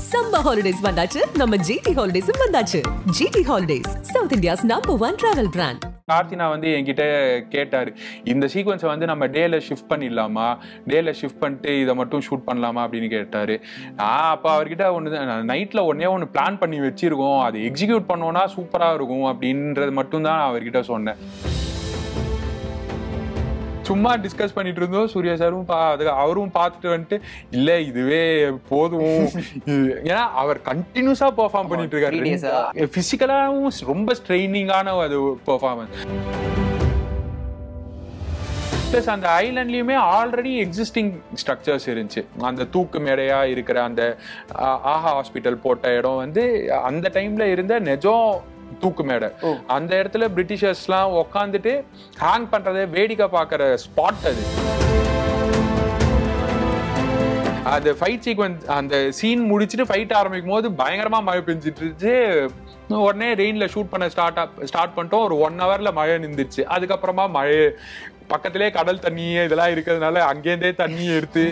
Summer holidays வந்தாச்சு, நம்ம GT Holidays வந்தாச்சு. GT Holidays, South India's #1 travel brand. கார்த்தினா வந்து என்கிட்ட கேட்டாரு, இந்த சீக்வன்ஸை வந்து நம்ம டேல ஷிஃப்ட் பண்ணிடலாமா, டேல ஷிஃப்ட் பண்ணிட்டு இதை மட்டும் ஷூட் பண்ணலாமா அப்படின்னு கேட்டாரு. அப்போ அவர்கிட்ட நைட்ல ஒன்று பிளான் பண்ணி வச்சிருக்கோம், அதை எக்ஸிக்யூட் பண்ணோம்னா சூப்பரா இருக்கும் அப்படின்றது மட்டும் தான் அவர்கிட்ட சொன்னேன். சும்மா டிஸ்கஸ் பண்ணிட்டு இருந்தோம். சூர்யா சாரும் அவரும் பார்த்துட்டு வந்துட்டு இல்ல இதுவே போதும், ஏன்னா அவர் கண்டினியூஸா பெர்ஃபார்ம் பண்ணிட்டு இருக்காரு. பிசிக்கலாவும் ரொம்ப ஸ்ட்ரெயினிங்கான அது பெர்ஃபார்மன்ஸ். பிளஸ் அந்த ஐலாண்ட்லயுமே ஆல்ரெடி எக்ஸிஸ்டிங் ஸ்ட்ரக்சர்ஸ் இருந்துச்சு. அந்த தூக்கு மேடையா இருக்கிற அந்த ஆஹா ஹாஸ்பிட்டல் போட்ட இடம் வந்து அந்த டைம்ல இருந்த நெஜம் தூக்கு மேடை. அந்த இடத்துல பிரிட்டிஷர்ஸ்லாம் உக்காந்துட்டு ஹேங் பண்றதை வேடிக்கை பார்க்குற ஸ்பாட் அது. அந்த ஃபைட் சீக்வன்ஸ், அந்த சீன் முடிச்சுட்டு ஃபைட் ஆரம்பிக்கும் போது பயங்கரமா மழை பெஞ்சிட்டு இருந்துச்சு. உடனே ரெயின்ல ஷூட் பண்ண ஸ்டார்ட் பண்ணிட்டோம். ஒரு 1 hourல மழை நின்றுச்சு. அதுக்கப்புறமா மழை பக்கத்திலே கடல் தண்ணி இதெல்லாம் இருக்கிறதுனால அங்கேருந்தே தண்ணி எடுத்து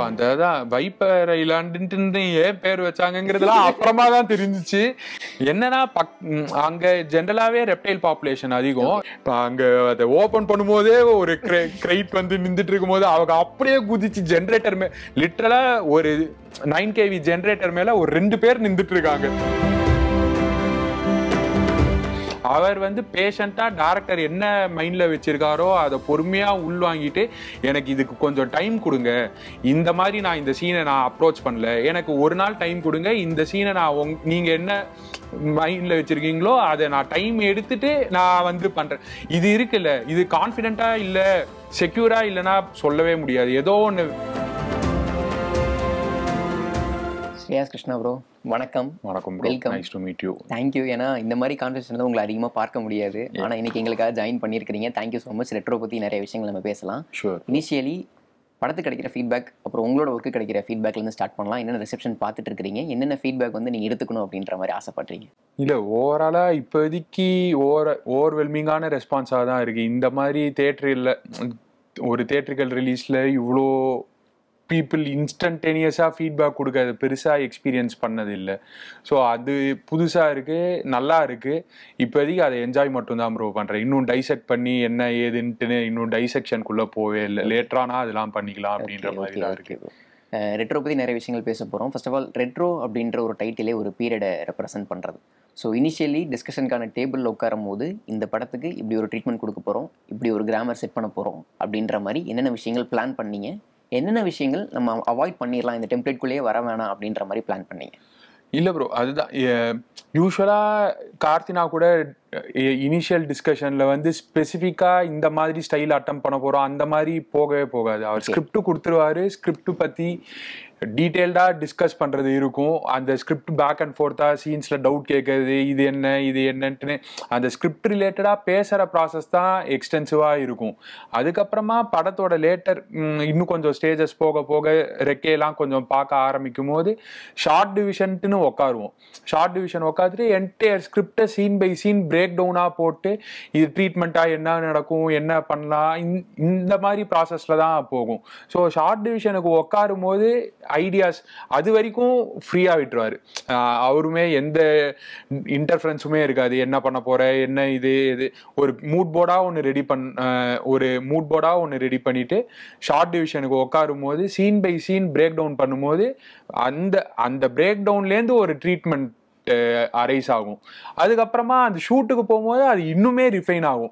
அந்த வைப்பர் ஐலாண்டுன்னு ஏன் பேர் வச்சாங்கிறதுலாம் அப்புறமா தான் தெரிஞ்சிச்சு. என்னன்னா அங்க ஜென்ரலாவே ரெப்டைல் பாப்புலேஷன் அதிகம். அங்க அதை ஓபன் பண்ணும்போதே ஒரு கிரைட் வந்து நின்றுட்டு இருக்கும் போது அவங்க அப்படியே குதிச்சு ஜென்ரேட்டர் லிட்டரலா ஒரு 9 kV ஜென்ரேட்டர் மேல ஒரு 2 பேர் நின்றுட்டு இருக்காங்க. அவர் வந்து பேஷண்டா டைரக்டர் என்ன மைண்ட்ல வச்சிருக்காரோ அதை பொறுமையா உள்வாங்கிட்டு எனக்கு இதுக்கு கொஞ்சம் டைம் கொடுங்க, இந்த மாதிரி நான் இந்த சீனை நான் அப்ரோச் பண்ணல, எனக்கு ஒரு நாள் டைம் கொடுங்க, இந்த சீனை நான் நீங்க என்ன மைண்ட்ல வச்சிருக்கீங்களோ அதை நான் டைம் எடுத்துட்டு நான் வந்து பண்றேன். இது இருக்குல்ல, இது கான்ஃபிடென்ட்டா இல்ல செக்யூரா இல்லைன்னா சொல்லவே முடியாது. ஏதோ ஒன்று. ஸ்ரேயாஸ் கிருஷ்ணா ப்ரோ, வணக்கம். வணக்கம், welcome. Nice to meet you. Thank you. ஏன்னா இந்த மாதிரி கான்வர்சேஷன் வந்து உங்களை அதிகமாக பார்க்க முடியாது. ஆனால் இன்னைக்கு எங்களுக்காக ஜாயின் பண்ணியிருக்கிறீங்க. Thank you so much. ரெட்ரோ பற்றி நிறைய விஷயங்கள் நம்ம பேசலாம். ஷூர். இனிஷியலி படத்துக்கு கிடைக்கிற ஃபீட்பேக், அப்புறம் உங்களோட ஒர்க்கு கிடைக்கிற ஃபீட்பேக்லேருந்து ஸ்டார்ட் பண்ணலாம். என்னென்ன ரிசெப்ஷன் பார்த்துட்டு இருக்கிறீங்க, என்னென்ன ஃபீட்பேக் வந்து நீங்கள் எடுத்துக்கணும் அப்படின்ற மாதிரி ஆசைப்படுறீங்க? இல்லை, ஓவராலாக இப்போதைக்கு ஓவர்வெல்மிங்கான ரெஸ்பான்ஸாக தான் இருக்குது. இந்த மாதிரி தேட்டரில் ஒரு தேட்டரிக்கல் ரிலீஸில் இவ்வளோ பீப்புள் இன்ஸ்டன்டேனியஸாக ஃபீட்பேக் கொடுக்க பெருசாக எக்ஸ்பீரியன்ஸ் பண்ணதில்லை. ஸோ அது புதுசாக இருக்குது, நல்லா இருக்குது. இப்போதைக்கு அதை என்ஜாய் மட்டும்தான் ப்ரோ பண்ணுறேன். இன்னும் டைசெக்ட் பண்ணி என்ன ஏதுன்ட்டுன்னு இன்னும் டைசெக்ஷனுக்குள்ளே போவே இல்லை. லேட்டரானா அதெல்லாம் பண்ணிக்கலாம் அப்படின்ற மாதிரி தான் இருக்குது. ரெட்ரோ பற்றி நிறைய விஷயங்கள் பேச போகிறோம். ஃபர்ஸ்ட் ஆஃப் ஆல், ரெட்ரோ அப்படின்ற ஒரு டைட்டிலே ஒரு பீரியடை ரெப்ரசென்ட் பண்ணுறது. ஸோ இனிஷியலி டிஸ்கஷனுக்கான டேபிளில் உட்காரும் போது இந்த படத்துக்கு இப்படி ஒரு ட்ரீட்மெண்ட் கொடுக்க போகிறோம், இப்படி ஒரு கிராமர் செட் பண்ண போகிறோம் அப்படின்ற மாதிரி என்னென்ன விஷயங்கள் பிளான் பண்ணீங்க, என்னென்ன விஷயங்கள் நம்ம அவாய்ட் பண்ணிடலாம், இந்த டெம்ப்ளேட்குள்ளேயே வர வேணாம் அப்படின்ற மாதிரி பிளான் பண்ணீங்க? இல்லை ப்ரோ, அதுதான் யூஸ்வலாக கார்த்தினா கூட இனிஷியல் டிஸ்கஷனில் வந்து ஸ்பெசிஃபிக்காக இந்த மாதிரி ஸ்டைல் அட்டம் பண்ண போகிறோம் அந்த மாதிரி போகவே போகாது. அவர் ஸ்கிரிப்ட் கொடுத்துருவாரு, ஸ்கிரிப்ட் பற்றி டீட்டெயில்டாக டிஸ்கஸ் பண்ணுறது இருக்கும். அந்த ஸ்கிரிப்ட் பேக் அண்ட் ஃபோர்த்தாக சீன்ஸில் டவுட் கேட்கறது, இது என்ன இது என்னன்ட்டுன்னு அந்த ஸ்கிரிப்ட் ரிலேட்டடாக பேசுகிற ப்ராசஸ் தான் எக்ஸ்டென்சிவாக இருக்கும். அதுக்கப்புறமா படத்தோட லேட்டர் இன்னும் கொஞ்சம் ஸ்டேஜஸ் போக போக ரெக்கையெல்லாம் கொஞ்சம் பார்க்க ஆரம்பிக்கும் போது ஷார்ட் டிவிஷன்ட்டுன்னு உட்காருவோம். ஷார்ட் டிவிஷன் உட்காந்துட்டு என்டையர் ஸ்கிரிப்டை சீன் பை சீன் பிரேக் டவுனாக போட்டு இது ட்ரீட்மெண்ட்டாக என்ன நடக்கும், என்ன பண்ணலாம், இந்த மாதிரி ப்ராசஸில் தான் போகும். ஸோ ஷார்ட் டிவிஷனுக்கு உட்காரும் போது ஐடியாஸ் அது வரைக்கும் ஃப்ரீயாக விட்டுருவார். அவருமே எந்த இன்டர்ஃபரன்ஸுமே இருக்காது. என்ன பண்ண போகிற, என்ன இது ஒரு மூட் போர்டாக ஒன்று ரெடி பண்ணிட்டு ஷார்ட் டிவிஷனுக்கு உட்காரும் போது scene by scene break down பண்ணும்போது அந்த பிரேக் டவுன்லேருந்து ஒரு ட்ரீட்மெண்ட் அரைஸ் ஆகும். அதுக்கப்புறமா அந்த ஷூட்டுக்கு போகும்போது அது இன்னுமே ரிஃபைன் ஆகும்.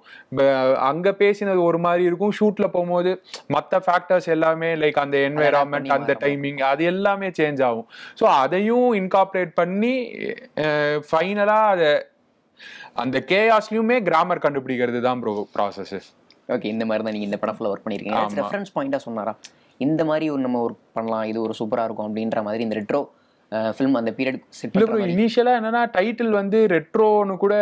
அங்கே பேசினது ஒரு மாதிரி இருக்கும், ஷூட்டில் போகும்போது மற்ற ஃபேக்டர்ஸ் எல்லாமே லைக் அந்த என்வைரான்மெண்ட், அந்த டைமிங், அது எல்லாமே சேஞ்ச் ஆகும். ஸோ அதையும் இன்கார்பரேட் பண்ணி ஃபைனலாக அதை அந்த கேஆஸ்லையுமே கிராமர் கண்டுபிடிக்கிறது தான் ப்ரோ ப்ராசஸ். ஓகே, இந்த மாதிரி தான் நீங்கள் இந்த படம் ஃபுல்லாக ஒர்க் பண்ணியிருக்கீங்க. ரெஃபரன்ஸ் பாயிண்டாக சொன்னாரா, இந்த மாதிரி ஒரு நம்ம ஒர்க் பண்ணலாம், இது ஒரு சூப்பராக இருக்கும் அப்படின்ற மாதிரி இந்த ரெட்ரோ ஃபிலிம் அந்த பீரியட் செட்? இனிஷியலா என்னன்னா டைட்டில் வந்து ரெட்ரோன்னு கூட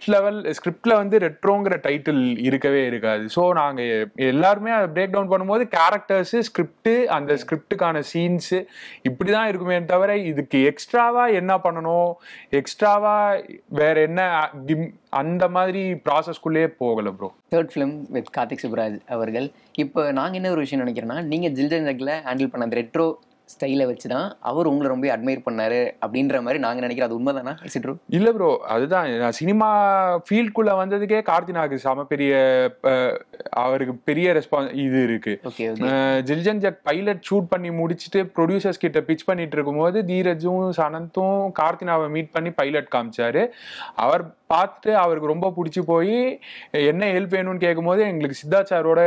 ஸ்கிரிப்ட்ல வந்து ரெட்ரோங்கிற டைட்டில் இருக்கவே இருக்காது. ஸோ நாங்க எல்லாருமே அதை பிரேக் டவுன் பண்ணும்போது கேரக்டர்ஸ், ஸ்கிரிப்ட், அந்த ஸ்கிரிப்டுக்கான சீன்ஸ் இப்படிதான் இருக்குமே தவிர இதுக்கு எக்ஸ்ட்ராவா என்ன பண்ணணும், எக்ஸ்ட்ராவா வேற என்ன அந்த மாதிரி ப்ராசஸ்குள்ளேயே போகல bro. Third film with Karthik Subbaraj அவர்கள். இப்போ நாங்கள் என்ன ஒரு விஷயம் நினைக்கிறேன்னா, நீங்கள் ஜில்ஜன் ஜக்கில் ஹேண்டில் பண்ண அந்த ரெட்ரோ ஸ்டைலை வச்சு தான் அவர் உங்களை ரொம்ப அட்மையர் பண்ணாரு அப்படின்ற மாதிரி நாங்கள் நினைக்கிறோம். அது உண்மைதானா? Is it true? இல்லை ப்ரோ, அதுதான் நான் சினிமா ஃபீல்டுக்குள்ள வந்ததுக்கே கார்த்தினாக்கு செம பெரிய அவருக்கு பெரிய இது இருக்கு. ஜில்ஜன் ஜக் பைலட் ஷூட் பண்ணி முடிச்சுட்டு ப்ரொடியூசர்ஸ் கிட்ட பிச் பண்ணிட்டு இருக்கும்போது தீரஜும் சனந்தும் கார்த்தினாவை மீட் பண்ணி பைலட் காமிச்சாரு. அவர் பார்த்துட்டு அவருக்கு ரொம்ப பிடிச்சி போய் என்ன ஹெல்ப் வேணும்னு கேட்கும்போது எங்களுக்கு சித்தார்த் சாரோட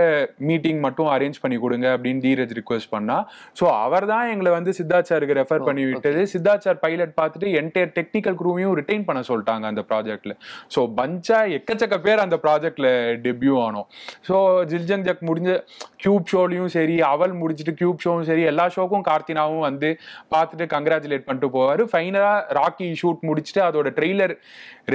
மீட்டிங் மட்டும் அரேஞ்ச் பண்ணி கொடுங்க அப்படின்னு தீரஜ் ரிக்வெஸ்ட் பண்ணா. ஸோ அவர் தான் எங்களை வந்து சித்தார்த் சாருக்கு ரெஃபர் பண்ணி விட்டது. சித்தார்த் சார் பைலட் பார்த்துட்டு என்டையர் டெக்னிக்கல் க்ரூவையும் ரிட்டைன் பண்ண சொல்லிட்டாங்க அந்த ப்ராஜெக்ட்ல. ஸோ பஞ்சா எக்கச்சக்க பேர் அந்த ப்ராஜெக்ட்ல டெபியூ ஆனோம். ஸோ ஜில்ஜன் ஜக் முடிஞ்ச கியூப் ஷோலையும் சரி, அவள் முடிச்சுட்டு கியூப் ஷோவும் சரி, எல்லா ஷோக்கும் கார்த்தினாவும் வந்து பார்த்துட்டு கங்க்ராச்சுலேட் பண்ணிட்டு போவார். ஃபைனலாக ராக்கி ஷூட் முடிச்சுட்டு அதோட ட்ரெய்லர்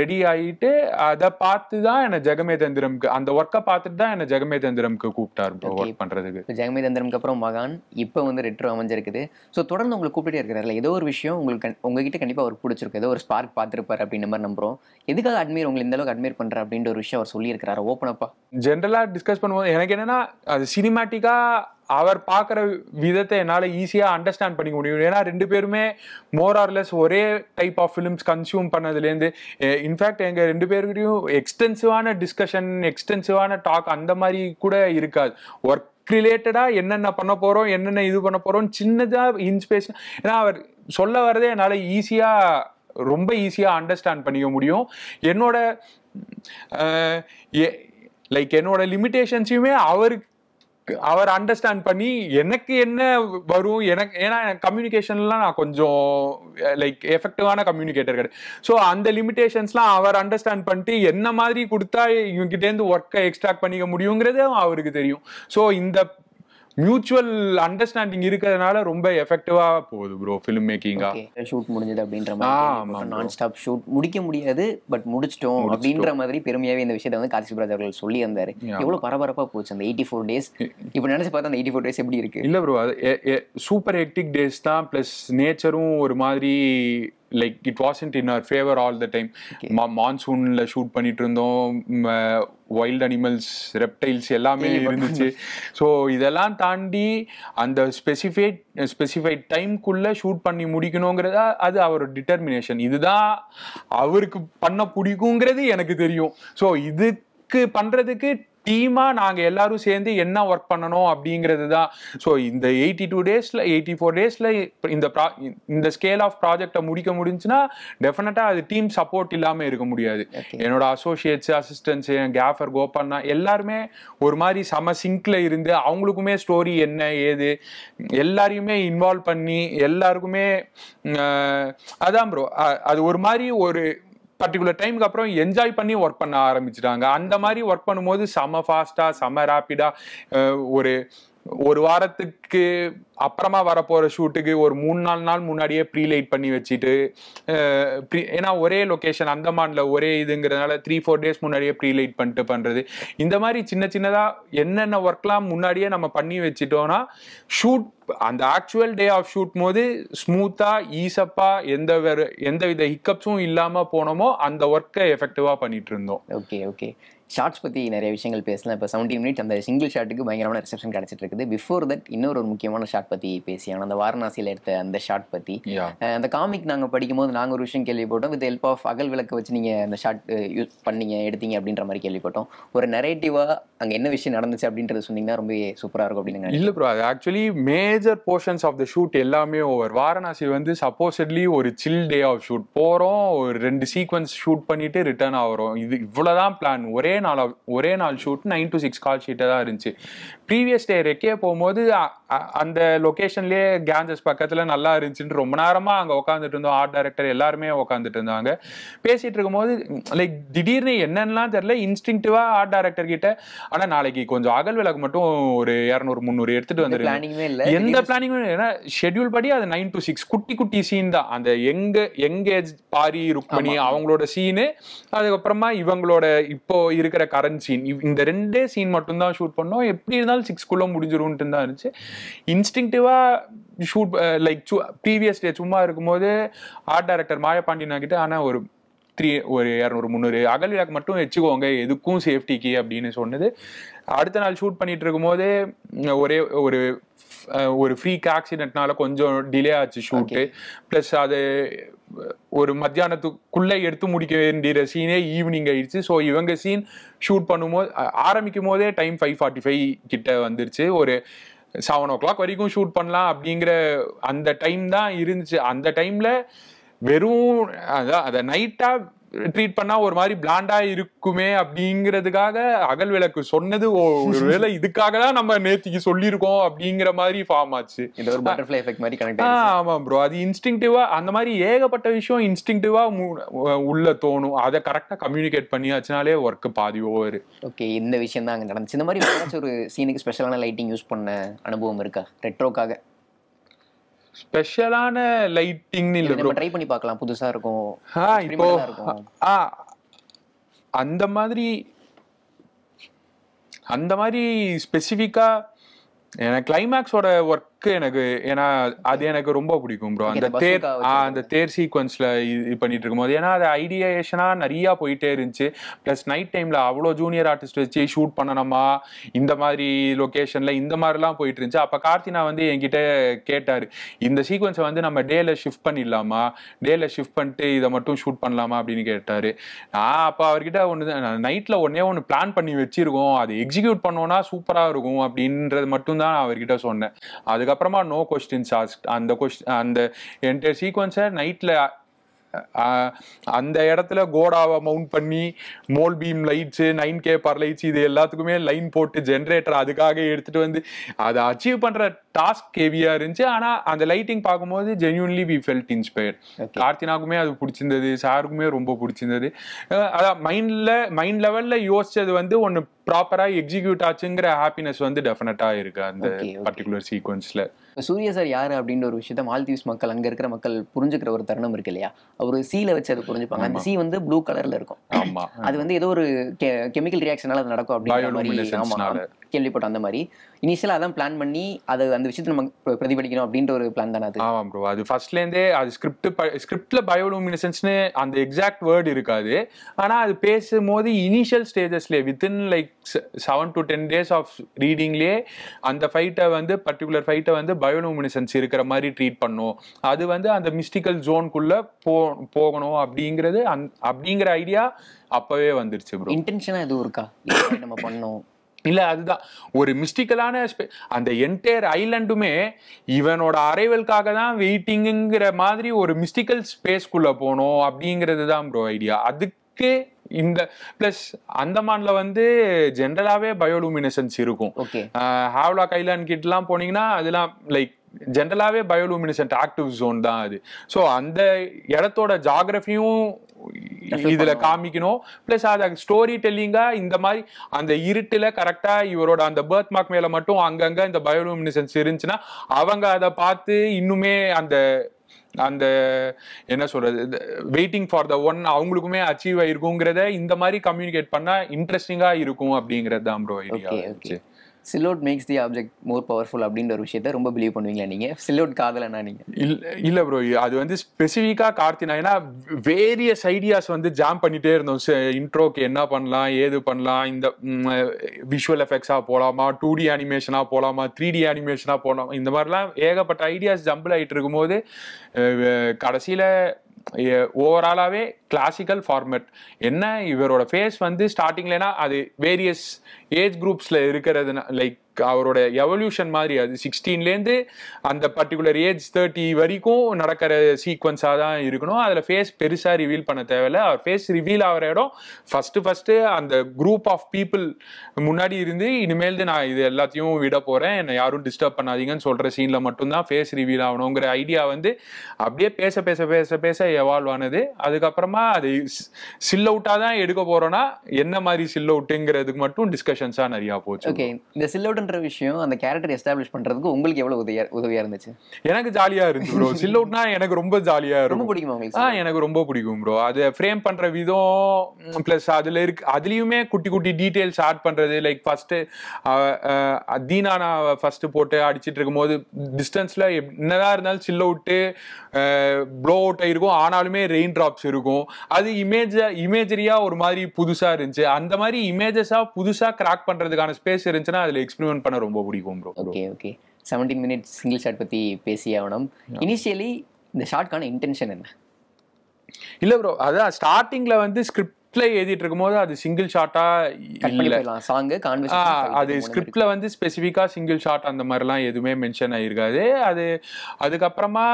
ரெடி ஆகிட்டு அதை பார்த்து தான் என்னை ஜெகமே தந்திரம்க்கு, அந்த ஒர்க்கை பார்த்துட்டு தான் என்னை ஜெகமே தந்திரம்க்கு கூப்பிட்டார் ஒர்க் பண்ணுறதுக்கு. ஜெகமே தந்திரம்க்கு அப்புறம் மகான், இப்போ வந்து ரெட்ரோ அமைஞ்சிருக்குது. ஸோ தொடர்ந்து உங்களுக்கு கூப்பிட்டே இருக்கிறாருல, ஏதோ ஒரு விஷயம் உங்களுக்கு உங்ககிட்ட கண்டிப்பாக அவருக்கு பிடிச்சிருக்கு, ஏதோ ஒரு ஸ்பார்க் பார்த்துருப்பார் அப்படின்ற மாதிரி நம்புறோம். எதுக்காக அட்மையர் உங்களை இந்த அளவுக்கு அட்மையர் பண்ணுற அப்படின்ற ஒரு விஷயம் அவர் சொல்லியிருக்கிறாரு ஓப்பனப்பா? ஜென்ரலாக டிஸ்கஸ் பண்ணும்போது எனக்கு என்னன்னா, அது சினிமேட்டிக்காக அவர் பார்க்குற விதத்தை என்னால் ஈஸியாக அண்டர்ஸ்டாண்ட் பண்ணிக்க முடியும். ஏன்னா ரெண்டு பேருமே மோர் ஆர்லெஸ் ஒரே டைப் ஆஃப் ஃபிலிம்ஸ் கன்சியூம் பண்ணதுலேருந்து, இன்ஃபேக்ட் எங்கள் ரெண்டு பேருக்கிட்டையும் எக்ஸ்டென்சிவான டிஸ்கஷன், எக்ஸ்டென்சிவான டாக் அந்த மாதிரி கூட இருக்காது. ஒர்க் ரிலேட்டடாக என்னென்ன பண்ண போகிறோம், என்னென்ன இது பண்ண போகிறோம், சின்னதாக இன்ஸ்பிரேஷன். ஏன்னா அவர் சொல்ல வரதே என்னால் ரொம்ப ஈஸியாக அண்டர்ஸ்டாண்ட் பண்ணிக்க முடியும். என்னோட லிமிட்டேஷன்ஸையுமே அவர் அண்டர்ஸ்டாண்ட் பண்ணி எனக்கு என்ன வரும், ஏன்னா கம்யூனிகேஷன்லாம் நான் கொஞ்சம் எஃபெக்டிவான கம்யூனிகேட்டர் கிடையாது. ஸோ அந்த லிமிட்டேஷன்ஸ்லாம் அவர் அண்டர்ஸ்டாண்ட் பண்ணிட்டு என்ன மாதிரி கொடுத்தா இவங்கிட்டேருந்து ஒர்க்கை எக்ஸ்ட்ராக்ட் பண்ணிக்க முடியுங்கிறது அவருக்கு தெரியும். ஸோ இந்த மியூச்சுவல் அண்டர்ஸ்டாண்டிங் இருக்கிறதுனால ரொம்ப எஃபெக்டிவா போகுது ப்ரோ ஃபிலிம் மேக்கிங்கா. ஷூட் முடிஞ்சது அப்படின்ற மாதிரி நான் ஸ்டாப் ஷூட் முடிக்க முடியாது, பட் முடிச்சிட்டோம் அப்படின்ற மாதிரி பெருமையாவே இந்த விஷயத்தை வந்து கார்த்திக் சுப்ராஜ் அவர்கள் சொல்லி இருந்தாரு. எவ்வளவு பரபரப்பா போச்சு அந்த 84 days. இப்போ நினைச்சு பார்த்தா அந்த 84 days எப்படி இருக்கு? இல்ல ப்ரோ, அது சூப்பர் ஹெக்டிக் டேஸ் தான். பிளஸ் நேச்சரும் ஒரு மாதிரி it wasn't in our favor all the time. மான்சூன்ல ஷூட் பண்ணிட்டு இருந்தோம், வைல்ட் அனிமல்ஸ், ரெப்டைல்ஸ் எல்லாமே இருந்துச்சு. ஸோ இதெல்லாம் தாண்டி அந்த ஸ்பெசிஃபைட் டைம்குள்ள ஷூட் பண்ணி முடிக்கணுங்கிறதா அது அவரோட டிட்டர்மினேஷன். இதுதான் அவருக்கு பண்ண பிடிக்குங்கிறது எனக்கு தெரியும். ஸோ இதுக்கு பண்றதுக்கு டீமா நாங்க எல்லாரும் சேர்ந்து என்ன ஒர்க் பண்ணணும் அப்படிங்கிறது தான். ஸோ இந்த 84 டேஸ்ல இந்த ஸ்கேல் ஆஃப் ப்ராஜெக்டை முடிஞ்சுன்னா டெஃபினட்டா அது டீம் சப்போர்ட் இல்லாம இருக்க முடியாது. என்னோட அசோசியேட்ஸ், அசிஸ்டன்ட்ஸ், என் கேஃபர் கோபால்னா எல்லாருமே ஒரு மாதிரி சம சிங்க்ல இருந்து அவங்களுக்குமே ஸ்டோரி என்ன ஏது எல்லாரையுமே இன்வால்வ் பண்ணி எல்லாருக்குமே அதான் ப்ரோ, அது ஒரு மாதிரி ஒரு பர்டிகுலர் டைமுக்கு அப்புறம் என்ஜாய் பண்ணி ஒர்க் பண்ண ஆரம்பிச்சிட்டாங்க. அந்த மாதிரி ஒர்க் பண்ணும்போது செம ஃபாஸ்டா செம ரேப்பிடா ஒரு வாரத்துக்கு அப்புறமா வரப்போற ஷூட்டுக்கு ஒரு 3-4 நாள் முன்னாடியே ப்ரீலைட் பண்ணி வச்சுட்டு, ஏன்னா ஒரே லொகேஷன் அந்தமான்ல ஒரே இதுங்கிறதுனால 3-4 டேஸ் முன்னாடியே ப்ரீலைட் பண்ணிட்டு பண்றது. இந்த மாதிரி சின்னதா என்னென்ன ஒர்க்லாம் முன்னாடியே நம்ம பண்ணி வச்சுட்டோம்னா ஷூட் அந்த ஆக்சுவல் டே ஆஃப் ஷூட் போது ஸ்மூத்தா ஈஸப்பா எந்த வித ஹிக்கப்ஸும் இல்லாம போனோமோ அந்த ஒர்க்கை எஃபெக்டிவா பண்ணிட்டு இருந்தோம். ஓகே ஷார்ட்ஸ் பற்றி நிறைய விஷயங்கள் பேசலாம். இப்போ 17 மினிட்ஸ் அந்த சிங்கிள் ஷாட்டுக்கு பயங்கரமான ரிசெப்ஷன் கிடச்சிட்டு இருக்குது. பிஃபோர் தட் இன்னொரு முக்கியமான ஷாட் பற்றி பேசியாங்க, அந்த வாரணாசியில் எடுத்த அந்த ஷாட் பற்றி. அந்த காமிக் நாங்கள் படிக்கும்போது நாங்கள் ஒரு விஷயம் கேள்விப்பட்டோம், வித் ஹெல்ப் ஆஃப் அகல் விளக்க வச்சு நீங்கள் அந்த ஷாட் யூஸ் எடுத்தீங்க அப்படின்ற மாதிரி கேள்விப்பட்டோம். ஒரு நரேட்டிவாக அங்கே என்ன விஷயம் நடந்துச்சு அப்படின்றது சொன்னீங்கன்னா ரொம்ப சூப்பராக இருக்கும் அப்படின்னு. இல்லை ப்ரோ, அது actually major portions of the shoot எல்லாமே ஓவர். வாரணாசி வந்து சப்போஸ்ட்லி ஒரு சில் டே ஆஃப் ஷூட் போகிறோம், ஒரு 2 சீக்வன்ஸ் ஷூட் பண்ணிட்டு ரிட்டர்ன் ஆகிறோம். இது இவ்வளோதான் பிளான். ஒரே நாள் ஷூட் 9 to 6 கால் ஷீட்டாக தான் இருந்துச்சு. ப்ரீவியஸ் டே ரெக்கே போகும்போது அந்த லொகேஷன்லயே கேஞ்சஸ் பக்கத்துல நல்லா இருந்துச்சுன்னு ரொம்ப நேரமா அங்க உட்காந்துட்டு இருந்தோம். ஆர்ட் டைரக்டர் எல்லாருமே உட்காந்துட்டு இருந்தாங்க. பேசிட்டு இருக்கும்போது லைக் திடீர்னு என்னென்னலாம் தெரியல, இன்ஸ்டிங்டிவா ஆர்ட் டைரக்டர் கிட்ட ஆனா நாளைக்கு கொஞ்சம் அகல் விளக்கு மட்டும் ஒரு 200-300 எடுத்துட்டு வந்துருங்க. எந்த பிளானிங்குமே இல்லை. ஏன்னா ஷெட்யூல் படி அது 9 to 6 குட்டி குட்டி சீன் தான். அந்த எங்கேஜ் பாரி ருக்மணி அவங்களோட சீனு, அதுக்கப்புறமா இவங்களோட இப்போ இருக்கிற கரண்ட் சீன், இந்த 2 சீன் மட்டும் தான் ஷூட் பண்ணோம். எப்படி இருந்தாலும் 6 முடிஞ்சிரும்ட்டு தான் இருந்துச்சு. இன்ஸ்டிங்டிவா ஷூட் லைக் ப்ரீவியஸ் டே சும்மா இருக்கும்போது ஆர்ட் டைரக்டர் மாயப்பாண்டியனா கிட்ட ஆனா ஒரு 200-300 அகல் விளக்கு மட்டும் வச்சுக்கோங்க எதுக்கும் சேஃப்டிக்கு அப்படின்னு சொன்னது. அடுத்த நாள் ஷூட் பண்ணிட்டு இருக்கும்போது ஒரே ஒரு ஃப்ரீக் ஆக்சிடென்ட்னால கொஞ்சம் டிலே ஆச்சு ஷூட்டு. பிளஸ் அது ஒரு மத்தியானத்துக்குள்ள எடுத்து முடிக்க வேண்டிய சீனே ஈவினிங் ஆயிடுச்சு. ஸோ இவங்க சீன் ஷூட் பண்ணும்போது ஆரம்பிக்கும் போதே டைம் 5:45 கிட்ட வந்துருச்சு. ஒரு 7 o'clock வரைக்கும் ஷூட் பண்ணலாம் அப்படிங்கிற அந்த டைம் தான் இருந்துச்சு. அந்த டைம்ல வெறும் அதை நைட்டா ட்ரீட் பண்ணா ஒரு மாதிரி பிளாண்டா இருக்குமே அப்படிங்கிறதுக்காக அகல் விளக்கு சொன்னது ஒருவேளை இதுக்காக தான் நம்ம நேத்திக்கு சொல்லியிருக்கோம் அப்படிங்கிற மாதிரி ஃபார்ம் ஆச்சு. ஆமா ப்ரோ, அது இன்ஸ்டிங்டிவா அந்த மாதிரி ஏகப்பட்ட விஷயம் இன்ஸ்டிங்டிவா உள்ள தோணும். அதை கரெக்டா கம்யூனிகேட் பண்ணியாச்சுனாலே ஒர்க் பாதி ஓவர். ஓகே, இந்த விஷயம் தான் அங்க நடந்துச்சு. இந்த மாதிரி ஒரு சீனுக்கு ஸ்பெஷலான லைட்டிங் யூஸ் பண்ண அனுபவம் இருக்கா ரெட்ரோக்காக? ஸ்பெஷலான லைட்டிங் இல்ல ப்ரோ, ட்ரை பண்ணி பார்க்கலாம், புதுசா இருக்கும். இப்போ அந்த மாதிரி ஸ்பெசிஃபிக்கா எனக்கு கிளைமேக்ஸோட ஒர்க் எனக்கு ஏன்னா அது எனக்கு ரொம்ப பிடிக்கும் ப்ரோ. அந்த தேர் சீக்வன்ஸ்ல இது பண்ணிட்டு இருக்கும்போது ஏன்னா அது ஐடியேஷனா நிறைய போயிட்டே இருந்துச்சு. பிளஸ் நைட் டைம்ல அவ்வளோ ஜூனியர் ஆர்டிஸ்ட் வச்சு ஷூட் பண்ணணுமா இந்த மாதிரி லொகேஷன்ல இந்த மாதிரிலாம் போயிட்டு இருந்துச்சு. அப்ப கார்த்தினா வந்து என்கிட்ட கேட்டாரு, இந்த சீக்வன்ஸை வந்து நம்ம டேல ஷிஃப்ட் பண்ணிடலாமா, டேல ஷிஃப்ட் பண்ணிட்டு இதை மட்டும் ஷூட் பண்ணலாமா அப்படின்னு கேட்டாரு. நான் அப்ப அவர்கிட்ட நைட்ல ஒண்ணு பிளான் பண்ணி வச்சிருக்கோம், அது எக்ஸிக்யூட் பண்ணோம்னா சூப்பரா இருக்கும் அப்படின்றது மட்டும் தான் அவர்கிட்ட சொன்னேன். அதுக்கப்புறமா நோ கொஸ்டின்ஸ் ஆஸ்க்ட். அந்த என்டையர் சீக்வன்ஸை நைட்ல அந்த இடத்துல கோடாவை மவுண்ட் பண்ணி mole beam lights 9K par lights இது எல்லாத்துக்குமே லைன் போட்டு ஜென்ரேட்டர் அதுக்காக எடுத்துட்டு வந்து அதை அச்சீவ் பண்ற டாஸ்க் ஹெவியா இருந்துச்சு. ஆனா அந்த லைட்டிங் பார்க்கும்போது ஜென்யூன்லி வி ஃபெல்ட் இன்ஸ்பயர்ட். கார்த்தினாக்குமே அது பிடிச்சிருந்தது, சாருக்குமே ரொம்ப பிடிச்சிருந்தது. அதான் மைண்ட் லெவல்ல யோசிச்சது வந்து ஒன்னு ப்ராப்பரா எக்ஸிக்யூட் ஆச்சுங்கிற ஹாப்பினஸ் வந்து டெஃபினட்டா இருக்கு அந்த பர்டிகுலர் சீக்வன்ஸ்ல. சூர்யா சார் யாரு அப்படின்ற ஒரு விஷயத்த மால்தீவ்ஸ் மக்கள் அங்க இருக்கிற மக்கள் புரிஞ்சுக்கிற ஒரு தருணம் இருக்கு இல்லையா? ஒரு சீல வச்சு அதை புரிஞ்சுப்பாங்க. அந்த சீ வந்து ப்ளூ கலர்ல இருக்கும். அது வந்து ஏதோ ஒரு கெமிக்கல் ரியாக்ஷனால அது நடக்கும் அப்படின்னு கேள்விப்பட்டோம். அந்த மாதிரி இனிஷியலா அதான் பிளான் பண்ணி அது அந்த விஷயத்தை நம்ம பிரதிபலிக்கணும் அப்படின்ற ஒரு பிளான் தானே அது? ஆமா ப்ரோ, அது ஃபர்ஸ்ட்ல இருந்தே அது ஸ்கிரிப்ட்ல பயோலூமினசன்ஸ்னு அந்த எக்ஸாக்ட் வேர்ட் இருக்காது. ஆனா அது பேசும்போது இனிஷியல் ஸ்டேஜஸ்லேயே within like 7 to 10 days of ரீடிங்லேயே அந்த ஃபைட்டை வந்து பர்டிகுலர் ஃபைட்டை வந்து பயோலூமினசன்ஸ் இருக்கிற மாதிரி ட்ரீட் பண்ணும். அது வந்து அந்த மிஸ்டிக்கல் ஜோனுக்குள்ள போகணும் அப்படிங்கிற ஐடியா அப்பவே வந்துருச்சு ப்ரோ. இன்டென்ஷனா எதுவும் இருக்கா நம்ம பண்ணோம்? இல்ல, அதுதான் ஒரு மிஸ்டிக்கலான அந்த என்டையர் ஐலண்டுமே இவனோட அரைவலுக்காக தான் வெயிட்டிங்கிற மாதிரி ஒரு மிஸ்டிக்கல் ஸ்பேஸ்க்குள்ள போனோம் அப்படிங்கிறது தான் ப்ரோ ஐடியா. அதுக்கு இந்த பிளஸ் அந்தமான்ல வந்து ஜென்ரலாவே பயோலூமினசன்ஸ் இருக்கும். ஹாவ்லாக் ஐலாண்ட் கிட்டலாம் போனீங்கன்னா அதெல்லாம் லைக் ஜென்ரலாவே பயோலூமினசன்ட் ஆக்டிவ் ஜோன் தான் அது. ஸோ அந்த இடத்தோட ஜாகிரபியும் இதுல காமிக்கணும். பிளஸ் அத ஸ்டோரி டெல்லிங்கா இந்த மாதிரி அந்த இருட்டுல கரெக்டா இவரோட அந்த பர்த் மார்க் மேல மட்டும் அங்கங்க இந்த பயோலூமினசன்ஸ் இருந்துச்சுன்னா அவங்க அதை பார்த்து இன்னுமே அந்த அந்த என்ன சொல்றது வெயிட்டிங் ஃபார் த ஒன் அவங்களுக்குமே அச்சீவ் ஆயிருக்குங்கிறத இந்த மாதிரி கம்யூனிகேட் பண்ணா இன்ட்ரெஸ்டிங்கா இருக்கும் அப்படிங்கிறது தான் bro idea. சிலோட் makes the object more powerful அப்படின்ற ஒரு விஷயத்த ரொம்ப பிலீவ் பண்ணுவீங்களா நீங்க? சிலோட் காதலனா நீங்க? இல்ல ப்ரோ, அது வந்து ஸ்பெசிஃபிக்கா கார்த்தினா ஏன்னா வேரியஸ் ஐடியாஸ் வந்து ஜாம் பண்ணிட்டே இருந்தோம். இன்ட்ரோக்கு என்ன பண்ணலாம், ஏது பண்ணலாம், இந்த விஷுவல் எஃபெக்ட்ஸா போலாமா, 2D அனிமேஷனா போலாமா, 3D அனிமேஷனா போலாமா, இந்த மாதிரிலாம் ஏகப்பட்ட ஐடியாஸ் ஜம்பிள் ஆயிட்டு இருக்கும்போது கடைசியில ஓவராலாவே கிளாசிக்கல் ஃபார்மேட் என்ன இவரோட ஃபேஸ் வந்து ஸ்டார்டிங்லனா அது வேரியஸ் ஏஜ் குரூப்ஸ்ல இருக்கிறது லைக் அவரோட எவல்யூஷன் மாதிரி. அது 16லேருந்து அந்த பர்டிகுலர் ஏஜ் 30 வரைக்கும் நடக்கிற சீக்வன்ஸாக தான் இருக்கணும். அதில் ஃபேஸ் பெருசாக ரிவீல் பண்ண தேவையில்ல. அவர் ஃபேஸ் ரிவீல் ஆகிற இடம் ஃபஸ்ட்டு அந்த குரூப் ஆஃப் பீப்புள் முன்னாடி இருந்து இனிமேல் நான் இது எல்லாத்தையும் விட போகிறேன், என்னை யாரும் டிஸ்டர்ப் பண்ணாதீங்கன்னு சொல்கிற சீனில் மட்டும்தான் ஃபேஸ் ரிவீல் ஆகணுங்கிற ஐடியா வந்து அப்படியே பேச பேச பேச பேச எவால்வ் ஆனது. அதுக்கப்புறமா அது சில் அவுட்டாக தான் எடுக்க போகிறோன்னா என்ன மாதிரி சில் அவுட்டுங்கிறதுக்கு மட்டும் டிஸ்கஷன்ஸாக நிறையா போச்சு. ஓகே, இந்த சில் அவுட்ன்ற விஷயம் அந்த கேரக்டர் எஸ்டாப்ளிஷ் பண்றதுக்கு உங்களுக்கு எவ்வளவு உதவியா இருந்துச்சு? எனக்கு ஜாலியா இருந்துச்சு ப்ரோ. சில் அவுட்னா எனக்கு ரொம்ப ஜாலியா இருக்கும். ரொம்ப பிடிக்குமா உங்களுக்கு? எனக்கு ரொம்ப பிடிக்கும் ப்ரோ. அது ஃப்ரேம் பண்ற விதம் பிளஸ் அதுலயுமே குட்டி குட்டி டீடைல்ஸ் ஆட் பண்றது. லைக் ஃபர்ஸ்ட் தீனா நான் ஃபர்ஸ்ட் போட்டு அடிச்சிட்டு இருக்கும் போது டிஸ்டன்ஸ்ல என்னதான் இருந்தாலும் சில் அவுட்டு ப்ளோ அவுட் ஆயிருக்கும், ஆனாலுமே ரெயின் டிராப்ஸ் இருக்கும். அது இமேஜரியா ஒரு மாதிரி புதுசா இருந்துச்சு. அந்த மாதிரி இமேஜஸா புதுசா கிராக் பண்றதுக்கான ஸ்பேஸ் இருந்துச்சுன்னா அதுல எக்ஸ்பெரிமெண்ட் பண்ண ரொம்ப பிடிக்கும் bro. Okay okay, 17 minutes single shot பத்தி பேசி ஆகணும். இனிஷியலி இந்த ஷாட்கான இன்டென்ஷன் என்ன? இல்ல ப்ரோ, அதான் ஸ்டார்டிங்ல வந்து ஸ்கிரிப்ட்ல எழுதிட்டு இருக்கும்போது அது சிங்கிள் ஷாட்டா இல்ல, சாங் கான்வர்சேஷன் அது ஸ்கிரிப்ட்ல வந்து ஸ்பெசிஃபிக்கா சிங்கிள் ஷாட் அந்த மாதிரிலாம் எதுவுமே மென்ஷன் ஆயிருக்காது. அது அதுக்கப்புறமா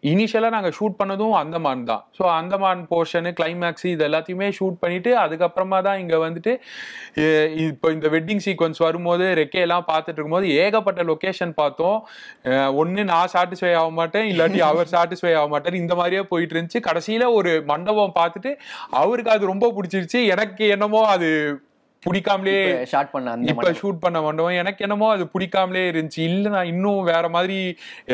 இனிஷியலா நாங்க ஷூட் பண்ணதும் அந்தமான் தான். ஸோ அந்தமான் போர்ஷனு கிளைமேக்ஸ் இது எல்லாத்தையுமே ஷூட் பண்ணிட்டு அதுக்கப்புறமா தான் இங்க வந்துட்டு இப்போ இந்த வெட்டிங் சீக்வன்ஸ் வரும்போது ரெக்கையெல்லாம் பார்த்துட்டு இருக்கும்போது ஏகப்பட்ட லொக்கேஷன் பார்த்தோம். ஒன்னு நான் சாட்டிஸ்ஃபை ஆக மாட்டேன், இல்லாட்டி அவர் சாட்டிஸ்ஃபை ஆக மாட்டேன், இந்த மாதிரியே போயிட்டு இருந்துச்சு. கடைசியில ஒரு மண்டபம் பார்த்துட்டு அவருக்கு அது ரொம்ப பிடிச்சிருச்சு, எனக்கு என்னமோ அது பிடிக்காமலே ஷூட் பண்ண மண்டபம் எனக்கு என்னமோ அது பிடிக்காமலே இருந்துச்சு. இல்ல நான் இன்னும் வேற மாதிரி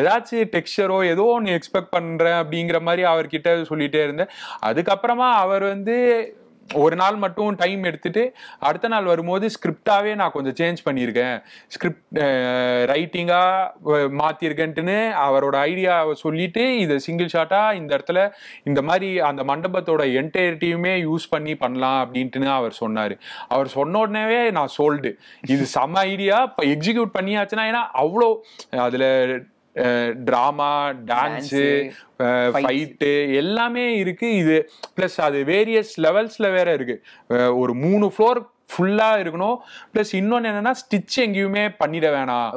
ஏதாச்சும் டெக்ஸ்சரோ ஏதோ ஒன்று எக்ஸ்பெக்ட் பண்றேன் அப்படிங்கிற மாதிரி அவர்கிட்ட சொல்லிட்டே இருந்தேன். அதுக்கப்புறமா அவர் வந்து ஒரு நாள் மட்டும் டைம் எடுத்துட்டு அடுத்த நாள் வரும்போது ஸ்கிரிப்டாவே நான் கொஞ்சம் சேஞ்ச் பண்ணியிருக்கேன், ஸ்கிரிப்ட் ரைட்டிங்கா மாத்திருக்கேன்ட்டுன்னு அவரோட ஐடியாவை சொல்லிட்டு இதை சிங்கிள் ஷாட்டா இந்த இடத்துல இந்த மாதிரி அந்த மண்டபத்தோட என்டையரிட்டியுமே யூஸ் பண்ணி பண்ணலாம் அப்படின்ட்டுன்னு அவர் சொன்னாரு. அவர் சொன்ன உடனேவே நான் சோல்டு, இது செம ஐடியா, இப்போ எக்ஸிக்யூட் பண்ணியாச்சுன்னா. ஏன்னா அவ்வளோ அதுல டிராமா, டான்ஸு, ஃபைட்டு எல்லாமே இருக்கு. இது பிளஸ் அது வேரியஸ் லெவல்ஸ்ல வேற இருக்கு. ஒரு 3 ஃப்ளோர் ஃபுல்லா இருக்கணும். பிளஸ் இன்னொன்னு என்னன்னா ஸ்டிச் எங்கேயுமே பண்ணிட வேணாம்,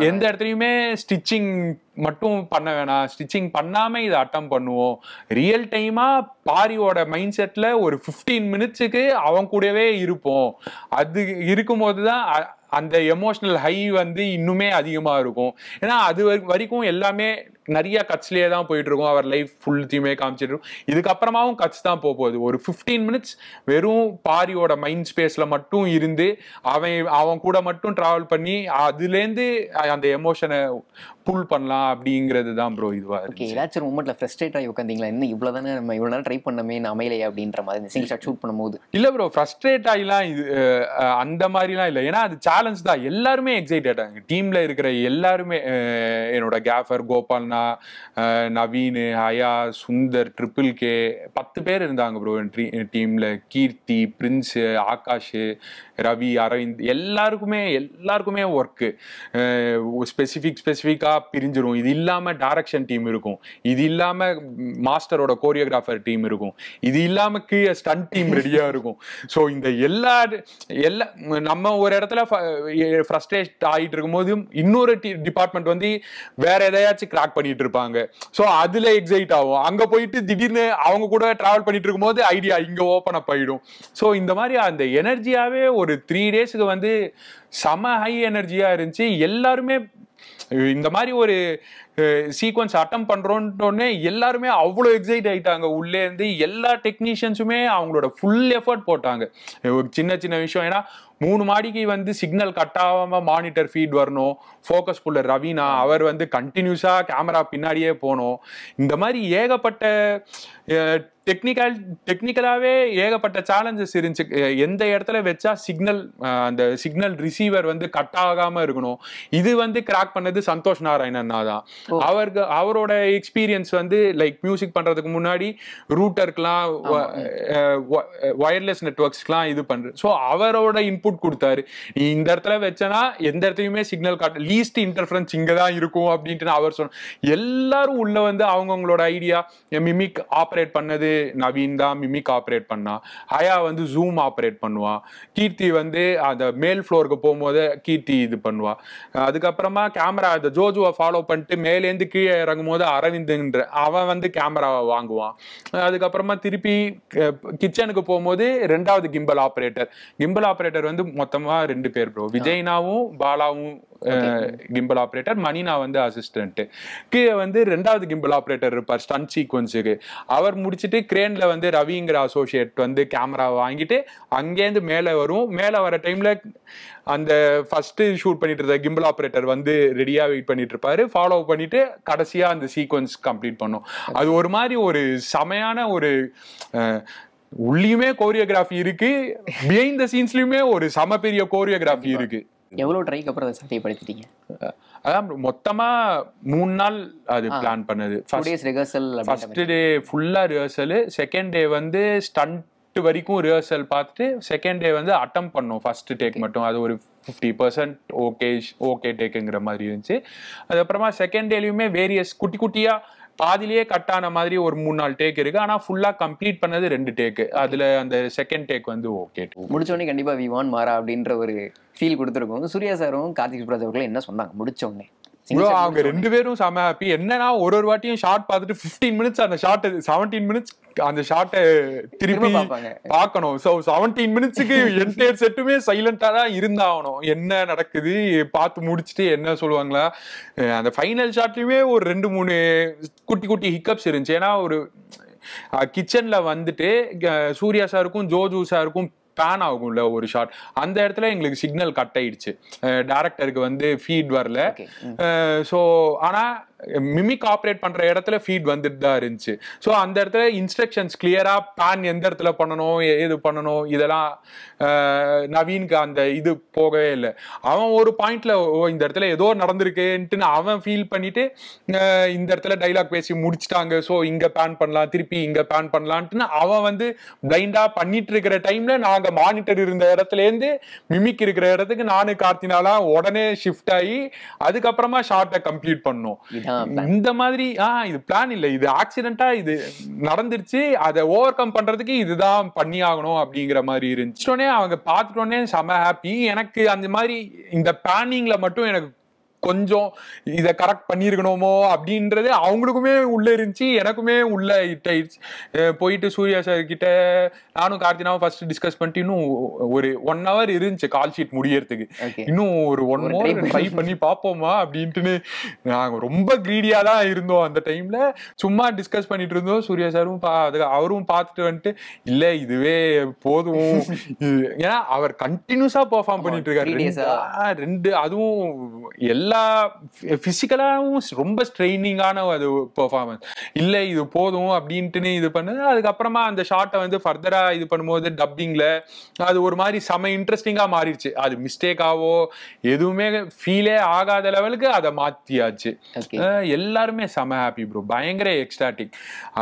எந்த இடத்துலயுமே ஸ்டிச்சிங் மட்டும் பண்ண வேணாம், ஸ்டிச்சிங் பண்ணாம இதை அட்டம் பண்ணுவோம். ரியல் டைமா பாரியோட மைண்ட் செட்ல ஒரு 15 மினிட்ஸுக்கு அவன் கூடவே இருப்போம். அது இருக்கும்போது தான் அந்த எமோஷனல் ஹை வந்து இன்னுமே அதிகமா இருக்கும். ஏன்னா அது வரைக்கும் எல்லாமே நிறைய கட்ஸ்லயே தான் போயிட்டு இருக்கும், அவர் லைஃப் ஃபுல்த்தையுமே காமிச்சிட்டு இருக்கும். இதுக்கப்புறமாவும் கட்ஸ் தான் போகுது. ஒரு 15 மினிட்ஸ் வெறும் பாரியோட மைண்ட் ஸ்பேஸ்ல மட்டும் இருந்து அவன் கூட மட்டும் டிராவல் பண்ணி அதுலேருந்து அந்த எமோஷனை புல் பண்ணலாம் அப்படிங்கிறது தான் ப்ரோ இதுவா இருக்கு. ஏதாச்சும் மொமெண்ட்ல ஃப்ரஸ்ட்ரேட் ஆகி உட்காந்தீங்களா, இன்னும் இவ்வளவுதானே நம்ம இவ்வளவு நேரம் ட்ரை பண்ணமே அமையலையா அப்படின்ற மாதிரி சிங்கிள் ஷாட் ஷூட் பண்ணும்போது? இல்ல ப்ரோ, ஃப்ரஸ்ட்ரேட் ஆகிலாம் இது அந்த மாதிரிலாம் இல்லை. ஏன்னா அது சேலஞ்ச் தான். எல்லாருமே எக்ஸைட்டட் ஆகுங்க, டீம்ல இருக்கிற எல்லாருமே. என்னோட கேஃபர், கோபால்னா, நவீன், ஹயா, சுந்தர், ட்ரிபிள் கே 10 பேர் இருந்தாங்க ப்ரோ டீம்ல. கீர்த்தி, பிரின்ஸ், ஆகாஷ், ரவி, அரவிந்த் எல்லாருக்குமே ஒர்க்கு ஸ்பெசிஃபிக்கா பிரிஞ்சிரும். இது இல்லாம டைரக்ஷன் டீம் இருக்கும், இது இல்லாம மாஸ்டரோட கோரியோகிராஃபர் டீம் இருக்கும், இது இல்லாம கீழே ஸ்டண்ட் டீம் ரெடியா இருக்கும். ஸோ இந்த எல்லா நம்ம ஒரு இடத்துல ஃப்ரஸ்ட்ரேட் ஆகிட்டு இருக்கும்போது இன்னொரு டிபார்ட்மெண்ட் வந்து வேற எதையாச்சும் கிராக் பண்ணிட்டு இருப்பாங்க. ஸோ அதுல எக்ஸைட் ஆகும். அங்க போயிட்டு திடீர்னு அவங்க கூட டிராவல் பண்ணிட்டு இருக்கும்போது ஐடியா இங்க ஓப்பன் அப் ஆயிடும். ஸோ இந்த மாதிரி அந்த எனர்ஜியாவே ஒரு 3 டேஸ்க்கு வந்து செம ஹை எனர்ஜியா இருந்துச்சு. எல்லாருமே இந்த மாதிரி ஒரு சீக்வன்ஸ் அட்டம் பண்றோன்னே எல்லாருமே அவ்வளோ எக்ஸைட் ஆயிட்டாங்க. உள்ளே இருந்து எல்லா டெக்னீஷியன்ஸுமே அவங்களோட ஃபுல் எஃபர்ட் போட்டாங்க. ஒரு சின்ன விஷயம், ஏன்னா 3 மாடிக்கு வந்து சிக்னல் கட் ஆகாம மானிட்டர் ஃபீட் வரணும். ஃபோக்கஸ் புல்லர் ரவீனா அவர் வந்து கண்டினியூஸா கேமரா பின்னாடியே போனோம். இந்த மாதிரி ஏகப்பட்ட டெக்னிக்கலாவே ஏகப்பட்ட சேலஞ்சஸ் இருந்துச்சு. எந்த இடத்துல வச்சா அந்த சிக்னல் ரிசீவர் வந்து கட் ஆகாம இருக்கணும். இது வந்து கிராக் பண்ணது வந்து சந்தோஷ் நாராயணன் தான். அவரோட எக்ஸ்பீரியன்ஸ் வந்து லைக் மியூசிக் பண்றதுக்கு முன்னாடி ரூட்டருக்குலாம் வயர்லெஸ் நெட்வொர்க்ஸ்க்குலாம் இது பண்றது. ஸோ அவரோட இன்புட் கொடுத்தாரு. இந்த இடத்துல வச்சனா எந்த இடத்துலையுமே சிக்னல் காட்ட லீஸ்ட் இன்டர்ஃபரன்ஸ் இங்க தான் இருக்கும் அப்படின்ட்டு அவர் சொன்ன. எல்லாரும் உள்ள வந்து அவங்கவுங்களோட ஐடியா. மிமிக் ஆப்ரேட் பண்ணது நவீன் தான் மிமிக் ஆப்ரேட் பண்ணா. ஹயா வந்து ஜூம் ஆப்ரேட் பண்ணுவா. கீர்த்தி வந்து அந்த மேல் ஃப்ளோருக்கு போகும்போது கீர்த்தி இது பண்ணுவா. அதுக்கப்புறமா கேமரா அந்த ஜோஜுவை ஃபாலோ பண்ணிட்டு மேலேருந்து கீழே இறங்கும் போது அரவிந்த்ன்ற அவன் வந்து கேமராவை வாங்குவான். அதுக்கப்புறமா திருப்பி கிச்சனுக்கு போகும்போது ரெண்டாவது கிம்பல் ஆப்ரேட்டர் வந்து மொத்தமா 2 பேர் ப்ரோ. விஜய்னாவும் பாலாவும் கிம்பல் ஆப்ரேட்டர், மணினா வந்து அசிஸ்டன்ட். கீழே வந்து ரெண்டாவது கிம்பல் ஆப்ரேட்டர் இருப்பார் ஸ்டன்ட் சீக்வன்ஸுக்கு. அவர் முடிச்சுட்டு கிரேன்ல வந்து ரவிங்கிற அசோசியேட் வந்து கேமரா வாங்கிட்டு அங்கேருந்து மேலே வரும். மேலே வர டைம்ல அந்த ஃபர்ஸ்ட் ஷூட் பண்ணிட்டு இருந்த கிம்பல் ஆப்ரேட்டர் வந்து ரெடியா வெயிட் பண்ணிட்டு இருப்பாரு. ஃபாலோ பண்ணிட்டு கடைசியா அந்த சீக்வன்ஸ் கம்ப்ளீட் பண்ணும். அது ஒரு மாதிரி ஒரு செமையான ஒரு உள்ளியுமே கோரியோகிராஃபி இருக்கு, பிஹைண்ட் த சீன்ஸ்லயுமே ஒரு சம பெரிய கோரியோகிராஃபி இருக்கு. எவ்வளவு ட்ரைக்கு அப்புறம் அதை சாத்தியப்படுத்திட்டீங்க? அதான் மொத்தமா 3 நாள் அது பிளான் பண்ணது. ஃபர்ஸ்ட் டே ஃபுல்லா ரிஹர்சல், செகண்ட் டே வந்து ஸ்டண்ட் வரைக்கும் ரிஹர்சல் பார்த்துட்டு செகண்ட் டே வந்து அட்டம் பண்ணோம் ஃபர்ஸ்ட் டேக் மட்டும். அது ஒரு 50% ஓகே டேக்குங்கிற மாதிரி இருந்துச்சு. அதுக்கப்புறமா செகண்ட் டேலையுமே வேரியஸ் குட்டி குட்டியா பாதிலேயே கட் ஆன மாதிரி ஒரு 3-4 டேக் இருக்கு. ஆனா ஃபுல்லா கம்ப்ளீட் பண்ணது 2 டேக். அதுல அந்த செகண்ட் டேக் வந்து ஓகே. முடிச்சோடனே கண்டிப்பா வி வாண்ட் மாரா அப்படின்ற ஒரு ஃபீல் கொடுத்துருக்கோம். சூர்யா சாரும் கார்த்திக் சுப்ராஜ் அவர்களும் என்ன சொன்னாங்க முடிச்சோடனே? அவங்க 2 பேரும் செம ஹாப்பி. என்னன்னா ஒரு வாட்டியும் ஷார்ட் பார்த்துட்டு 15 மினிட்ஸ் அந்த ஷார்ட் 17 மினிட்ஸ் அந்த ஷார்ட்டை திருப்பி பார்க்கணும். ஸோ 17 மினிட்ஸுக்கு என்டையர் செட்டுமே சைலண்டா தான் இருந்தாகணும். என்ன நடக்குது பார்த்து முடிச்சுட்டு என்ன சொல்லுவாங்களா. அந்த ஃபைனல் ஷாட்லயுமே ஒரு 2-3 குட்டி குட்டி ஹிக்கப்ஸ் இருந்துச்சு. ஏன்னா ஒரு கிச்சன்ல வந்துட்டு சூர்யா சாருக்கும் ஜோஜு சாருக்கும் பேன் ஆகும்ல ஒரு ஷாட். அந்த இடத்துல எங்களுக்கு சிக்னல் கட் ஆயிடுச்சு. டைரக்டருக்கு வந்து ஃபீட் வரல. ஸோ ஆனா மிமிக் ஆப்ரேட் பண்ற இடத்துல ஃபீட் வந்துட்டு தான் இருந்துச்சு. ஸோ அந்த இடத்துல இன்ஸ்ட்ரக்ஷன்ஸ் கிளியரா பேன் எந்த இடத்துல பண்ணணும் ஏது பண்ணணும் இதெல்லாம் நவீனுக்கு அந்த இது போகவே இல்லை. அவன் ஒரு பாயிண்ட்ல இந்த இடத்துல ஏதோ நடந்திருக்குன்ட்டு அவன் ஃபீல் பண்ணிட்டு இந்த இடத்துல டைலாக் பேசி முடிச்சுட்டாங்க, ஸோ இங்க பேன் பண்ணலாம் திருப்பி இங்க பேன் பண்ணலான்ட்டு அவன் வந்து பிளைண்டா பண்ணிட்டு இருக்கிற டைம்ல நாங்க மானிட்டர் இருந்த இடத்துல இருந்து மிமிக் இருக்கிற இடத்துக்கு நானு கார்த்தினாலாம் உடனே ஷிஃப்ட் ஆகி அதுக்கப்புறமா ஷார்ட்டை கம்ப்ளீட் பண்ணோம். இந்த மாதிரி இது பிளான் இல்ல, இது ஆக்சிடென்டா இது நடந்துருச்சு, அதை ஓவர் கம் பண்றதுக்கு இதுதான் பண்ணி ஆகணும் அப்படிங்கிற மாதிரி இருந்துச்சு. அவங்க பார்த்துட்டோன்னே செம ஹாப்பி. எனக்கு அந்த மாதிரி இந்த பிளானிங்ல மட்டும் எனக்கு கொஞ்சம் இதை கரெக்ட் பண்ணிருக்கணுமோ அப்படின்றது அவங்களுக்குமே உள்ள இருந்துச்சு, எனக்குமே உள்ள ஹிட் ஆயிடுச்சு. போயிட்டு சூர்யா சார் கிட்ட நானும் கார்த்தினாவும் ஃபர்ஸ்ட் டிஸ்கஸ் பண்ணிட்டு இன்னும் ஒரு 1 hour இருந்துச்சு கால் ஷீட் முடியறதுக்கு. இன்னும் ஒரு 1 more ட்ரை பண்ணி பார்ப்போமா அப்படின்ட்டு நாங்க ரொம்ப கிரீடியா தான் இருந்தோம் அந்த டைம்ல. சும்மா டிஸ்கஸ் பண்ணிட்டு இருந்தோம். சூர்யா சாரும் அவரும் பார்த்துட்டு வந்துட்டு இல்ல இதுவே போதும், ஏன்னா அவர் கண்டினியூஸா பெர்ஃபார்ம் பண்ணிட்டு இருக்காரு. 2 அதுவும் எல்லா பிசிக்கலாவும் ரொம்ப ஸ்ட்ரெயினிங்கான ஒரு பெர்ஃபார்மன்ஸ். இல்ல இது போதும் அப்படின்ட்டு இது பண்ணுது. அதுக்கப்புறமா அந்த ஷார்ட்டை வந்து ஃபர்தரா இது பண்ணும்போது டப்பிங்ல அது ஒரு மாதிரி செம இன்ட்ரெஸ்டிங்கா மாறிடுச்சு. அது மிஸ்டேக்காவோ எதுவுமே ஃபீலே ஆகாத லெவலுக்கு அதை மாத்தியாச்சு. எல்லாருமே செம ஹாப்பி ப்ரோ, பயங்கர எக்ஸ்டாட்டிக்.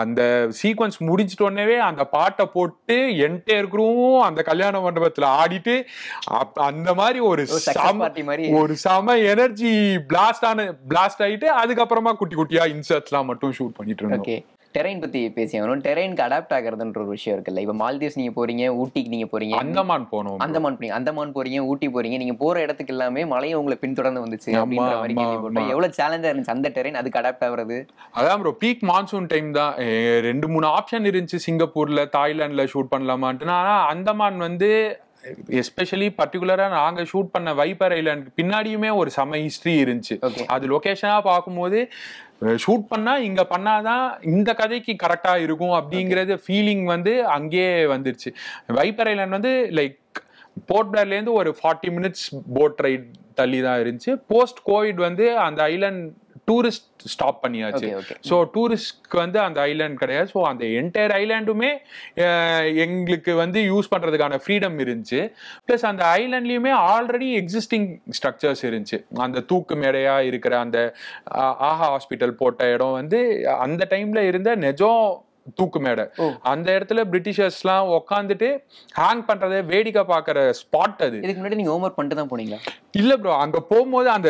அந்த சீக்வன்ஸ் முடிச்சிட்டோன்னே அந்த பாட்டை போட்டு என்டையர் க்ரூவும் அந்த கல்யாண மண்டபத்துல ஆடிட்டு அந்த மாதிரி ஒரு செம எனர்ஜி பிளாஸ்ட் ஆயிட்டு அதுக்கப்புறமா குட்டி குட்டியா இன்சர்ட்ஸ்லாம் மட்டும் ஷூட் பண்ணிட்டு இருந்தோம். டெரைன் பத்தி பேசியாகணும். டெரைனுக்கு அடாப்ட் ஆகிறதுன்ற ஒரு விஷயம் இருக்குல்ல. இப்ப மால்தீவ்ஸ் நீங்க போறீங்க, ஊட்டிக்கு நீங்க போறீங்க, அந்தமான் போறீங்க, ஊட்டி போறீங்க. நீங்க போற இடத்துக்கு எல்லாமே மழையை உங்களை பின்தொடர்ந்து வந்துச்சு அப்படின்ற மாதிரி கேள்விப்பட்டோம். எவ்வளவு சேலஞ்சா இருந்துச்சு அந்த டெரைன் அதுக்கு அடாப்ட் ஆகுறது? அதான் ப்ரோ பீக் மான்சூன் டைம் தான். 2-3 ஆப்ஷன் இருந்துச்சு. சிங்கப்பூர்ல தாய்லாந்துல ஷூட் பண்ணலாமான்ட்டு. ஆனா அந்தமான் வந்து எஸ்பெஷலி பர்டிகுலரா நாங்க ஷூட் பண்ண வைப்பர் ஐலாண்ட் பின்னாடியுமே ஒரு செம ஹிஸ்டரி இருந்துச்சு. அது லொகேஷனா பார்க்கும்போது ஷூட் பண்ணா இங்க பண்ணாதான் இந்த கதைக்கு கரெக்டா இருக்கும் அப்படிங்கறது ஃபீலிங் வந்து அங்கேயே வந்துருச்சு. வைப்பர் ஐலாண்ட் வந்து லைக் போர்ட் பிளேர்ல இருந்து ஒரு 40 minutes போட் ரைட் தள்ளி தான் இருந்துச்சு. போஸ்ட் கோவிட் வந்து அந்த ஐலாண்ட் டூரிஸ்ட் ஸ்டாப் பண்ணியாச்சு. ஸோ டூரிஸ்ட்க்கு வந்து அந்த ஐலாண்ட் கிடையாது. ஸோ அந்த என்டையர் ஐலாண்டுமே எங்களுக்கு வந்து யூஸ் பண்றதுக்கான ஃப்ரீடம் இருந்துச்சு. பிளஸ் அந்த ஐலாண்ட்லயுமே ஆல்ரெடி எக்ஸிஸ்டிங் ஸ்ட்ரக்சர்ஸ் இருந்துச்சு. அந்த தூக்கு மேடையா இருக்கிற அந்த ஆஹா ஹாஸ்பிட்டல் போட்ட இடம் வந்து அந்த டைம்ல இருந்த நெஜம் தூக்கு மேடை. அந்த இடத்துல பிரிட்டிஷர்ஸ்லாம் உட்காந்துட்டு ஹேங் பண்றதை வேடிக்கை பாக்குற ஸ்பாட் அது. இதுக்கு முன்னாடி நீங்க ஹோம்வொர்க் பண்ணிட்டு தான் போனீங்களா? இல்ல ப்ரோ, அங்க போகும்போது அந்த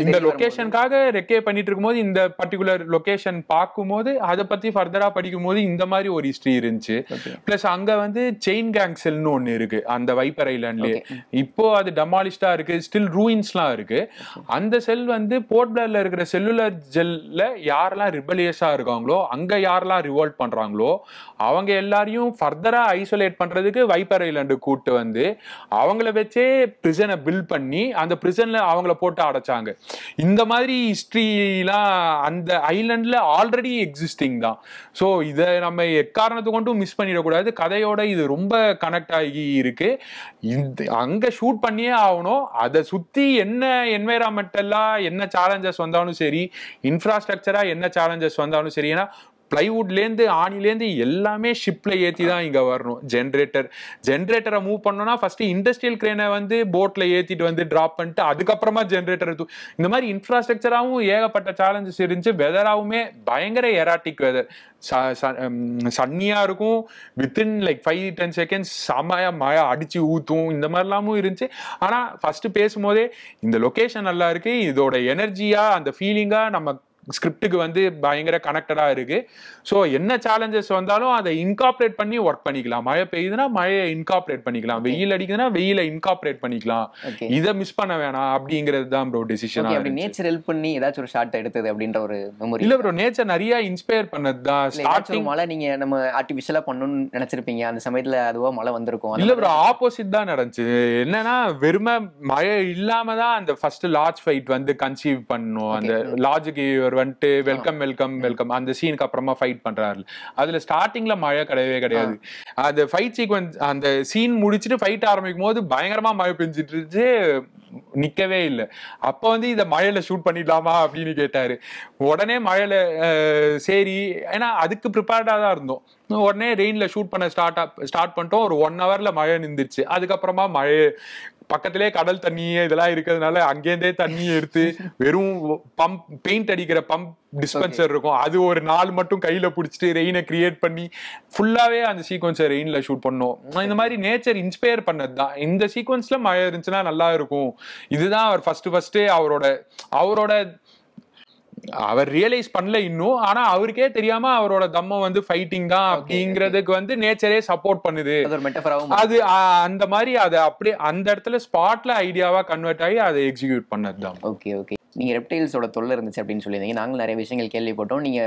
இந்த லொகேஷனுக்காக ரெக்கே பண்ணிட்டு இருக்கும்போது இந்த பர்டிகுலர் லொகேஷன் பார்க்கும்போது அதை பத்தி ஃபர்தரா படிக்கும் போது இந்த மாதிரி ஒரு ஹிஸ்டரி இருந்துச்சு. பிளஸ் அங்க வந்து செயின் கேங் செல்னு ஒண்ணு இருக்கு அந்த வைப்பர் ஐலாண்ட்லயே. இப்போ அது டெமாலிஷ்டா இருக்கு, ஸ்டில் ரூயின்ஸ்லாம் இருக்கு. அந்த செல் வந்து போர்ட் பிளேர்ல இருக்கிற செல்லுலர் ஜெல்ல யாரெல்லாம் ரிபலியஸா இருக்காங்களோ, அங்க யாரெல்லாம் ரிவோல்ட் பண்றாங்களோ அவங்க எல்லாரையும் ஃபர்தரா ஐசோலேட் பண்றதுக்கு வைப்பர் ஐலாண்டு கூட்டு வந்து அவங்கள வச்சே பிரிசனை பில்ட் பண்ணி அந்த பிரிசன்ல அவங்கள போட்டு அடைச்சாங்க. இந்த மாதிரி ஹிஸ்டரிலாம் அந்த ஐலாண்ட்ல ஆல்ரெடி எக்ஸிஸ்டிங் தான். ஸோ இதை நம்ம எக்காரணத்தை கொண்டும் மிஸ் பண்ணிடக்கூடாது. கதையோட இது ரொம்ப கனெக்ட் ஆகி இருக்கு. அங்க ஷூட் பண்ணியே ஆகணும். அதை சுத்தி என்ன என்வைரான்மெண்டலா என்ன சேலஞ்சஸ் வந்தாலும் சரி, இன்ஃப்ராஸ்ட்ரக்சரா என்ன சேலஞ்சஸ் வந்தாலும் சரி, ஏன்னா பிளைவுட்லேருந்து ஆணிலேருந்து எல்லாமே ஷிப்ல ஏற்றி தான் இங்கே வரணும். ஜென்ரேட்டரை மூவ் பண்ணோம்னா ஃபர்ஸ்ட் இண்டஸ்ட்ரியல் கிரேனை வந்து போட்ல ஏற்றிட்டு வந்து ட்ராப் பண்ணிட்டு அதுக்கப்புறமா ஜென்ரேட்டர் இந்த மாதிரி இன்ஃப்ராஸ்ட்ரக்சராகவும் ஏகப்பட்ட சேலஞ்சஸ் இருந்துச்சு. வெதராகவுமே பயங்கர எராட்டிக் வெதர். சன்னியா இருக்கும், வித்தின் லைக் 5-10 செகண்ட்ஸ் செமையா மழை அடிச்சு ஊத்தும், இந்த மாதிரிலாமும் இருந்துச்சு. ஆனா ஃபர்ஸ்ட் பேசும்போதே இந்த லொகேஷன் நல்லா இருக்கு, இதோட எனர்ஜியா அந்த ஃபீலிங்கா நம்ம ஸ்கிரிப்டுக்கு வந்து பயங்கர கனெக்டடா இருக்கு. ஸோ என்ன சேலஞ்சஸ் வந்தாலும் அதை இன்கார்பரேட் பண்ணி ஒர்க் பண்ணிக்கலாம். மழை பெய்யுதுன்னா மழையை இன்கார்பரேட் பண்ணிக்கலாம், வெயில் அடிக்குதுன்னா வெயில இன்கார்பரேட் பண்ணிக்கலாம். இதை மிஸ் பண்ண வேணாம் அப்படிங்கிறது தான் ப்ரோ டிசிஷன். நேச்சர் ஹெல்ப் பண்ணி ஏதாச்சும் ஒரு ஷாட் எடுத்தது அப்படின்ற ஒரு மெமரி இல்ல ப்ரோ, நேச்சர் நிறைய இன்ஸ்பயர் பண்ணது தான். ஸ்டார்டிங் மழை நீங்க நம்ம ஆர்டிஃபிஷியலா பண்ணணும்னு நினைச்சிருப்பீங்க, அந்த சமயத்துல அதுவா மழை வந்திருக்கும். இல்ல ப்ரோ, ஆப்போசிட் தான் நடந்துச்சு. என்னன்னா வெறுமை மழை இல்லாம தான் அந்த ஃபர்ஸ்ட் லார்ஜ் ஃபைட் வந்து கன்சீவ் பண்ணும். அந்த லார்ஜுக்கு வந்துட்டு வெல்கம் வெல்கம் வெல்கம் அந்த சீனுக்கு அப்புறமா ஃபைட் பண்றாரு. அதுல ஸ்டார்டிங்ல மழை கிடையவே கிடையாது. அந்த ஃபைட் சீக்வன்ஸ் அந்த சீன் முடிச்சுட்டு ஃபைட் ஆரம்பிக்கும் போது பயங்கரமா மழை பெஞ்சிட்டு இருந்துச்சு, நிக்கவே இல்லை. அப்ப வந்து இதை மழையில ஷூட் பண்ணிடலாமா அப்படின்னு கேட்டாரு. உடனே மழையில சரி, ஏன்னா அதுக்கு ப்ரிப்பேர்டா தான் இருந்தோம். உடனே ரெயின்ல ஷூட் பண்ண ஸ்டார்ட் பண்ணிட்டோம். ஒரு 1 hourல மழை நின்றுச்சு. அதுக்கப்புறமா மழை பக்கத்திலே கடல் தண்ணி இதெல்லாம் இருக்கிறதுனால அங்கேருந்தே தண்ணி எடுத்து வெறும் பம்ப் பெயிண்ட் அடிக்கிற பம்ப் டிஸ்பென்சர் இருக்கும், அது ஒரு 4 மட்டும் கையில பிடிச்சிட்டு ரெயினை கிரியேட் பண்ணி ஃபுல்லாவே அந்த சீக்வன்ஸை ரெயின்ல ஷூட் பண்ணோம். இந்த மாதிரி நேச்சர் இன்ஸ்பயர் பண்ணது தான். இந்த சீக்வன்ஸ்ல மழை இருந்துச்சுன்னா நல்லா இருக்கும். இதுதான் அவர் ஃபர்ஸ்ட் அவரோட அவர் ரியலைஸ் பண்ணல இன்னும். ஆனா அவருக்கே தெரியாம அவரோட தம்ம வந்து ஃபைட்டிங் தான் அப்படிங்கிறதுக்கு வந்து நேச்சரே சப்போர்ட் பண்ணுது. அது அந்த மாதிரி அதை அப்படியே அந்த இடத்துல ஸ்பாட்ல ஐடியாவா கன்வெர்ட் ஆகி அதை எக்ஸிக்யூட் பண்ணதுதான். Okay okay. நீங்க ரெப்டைல்ஸோட தொல்லை இருந்துச்சு அப்படின்னு சொல்லியிருந்தீங்க. நாங்களும் நிறைய விஷயங்கள் கேள்விப்பட்டோம். நீங்க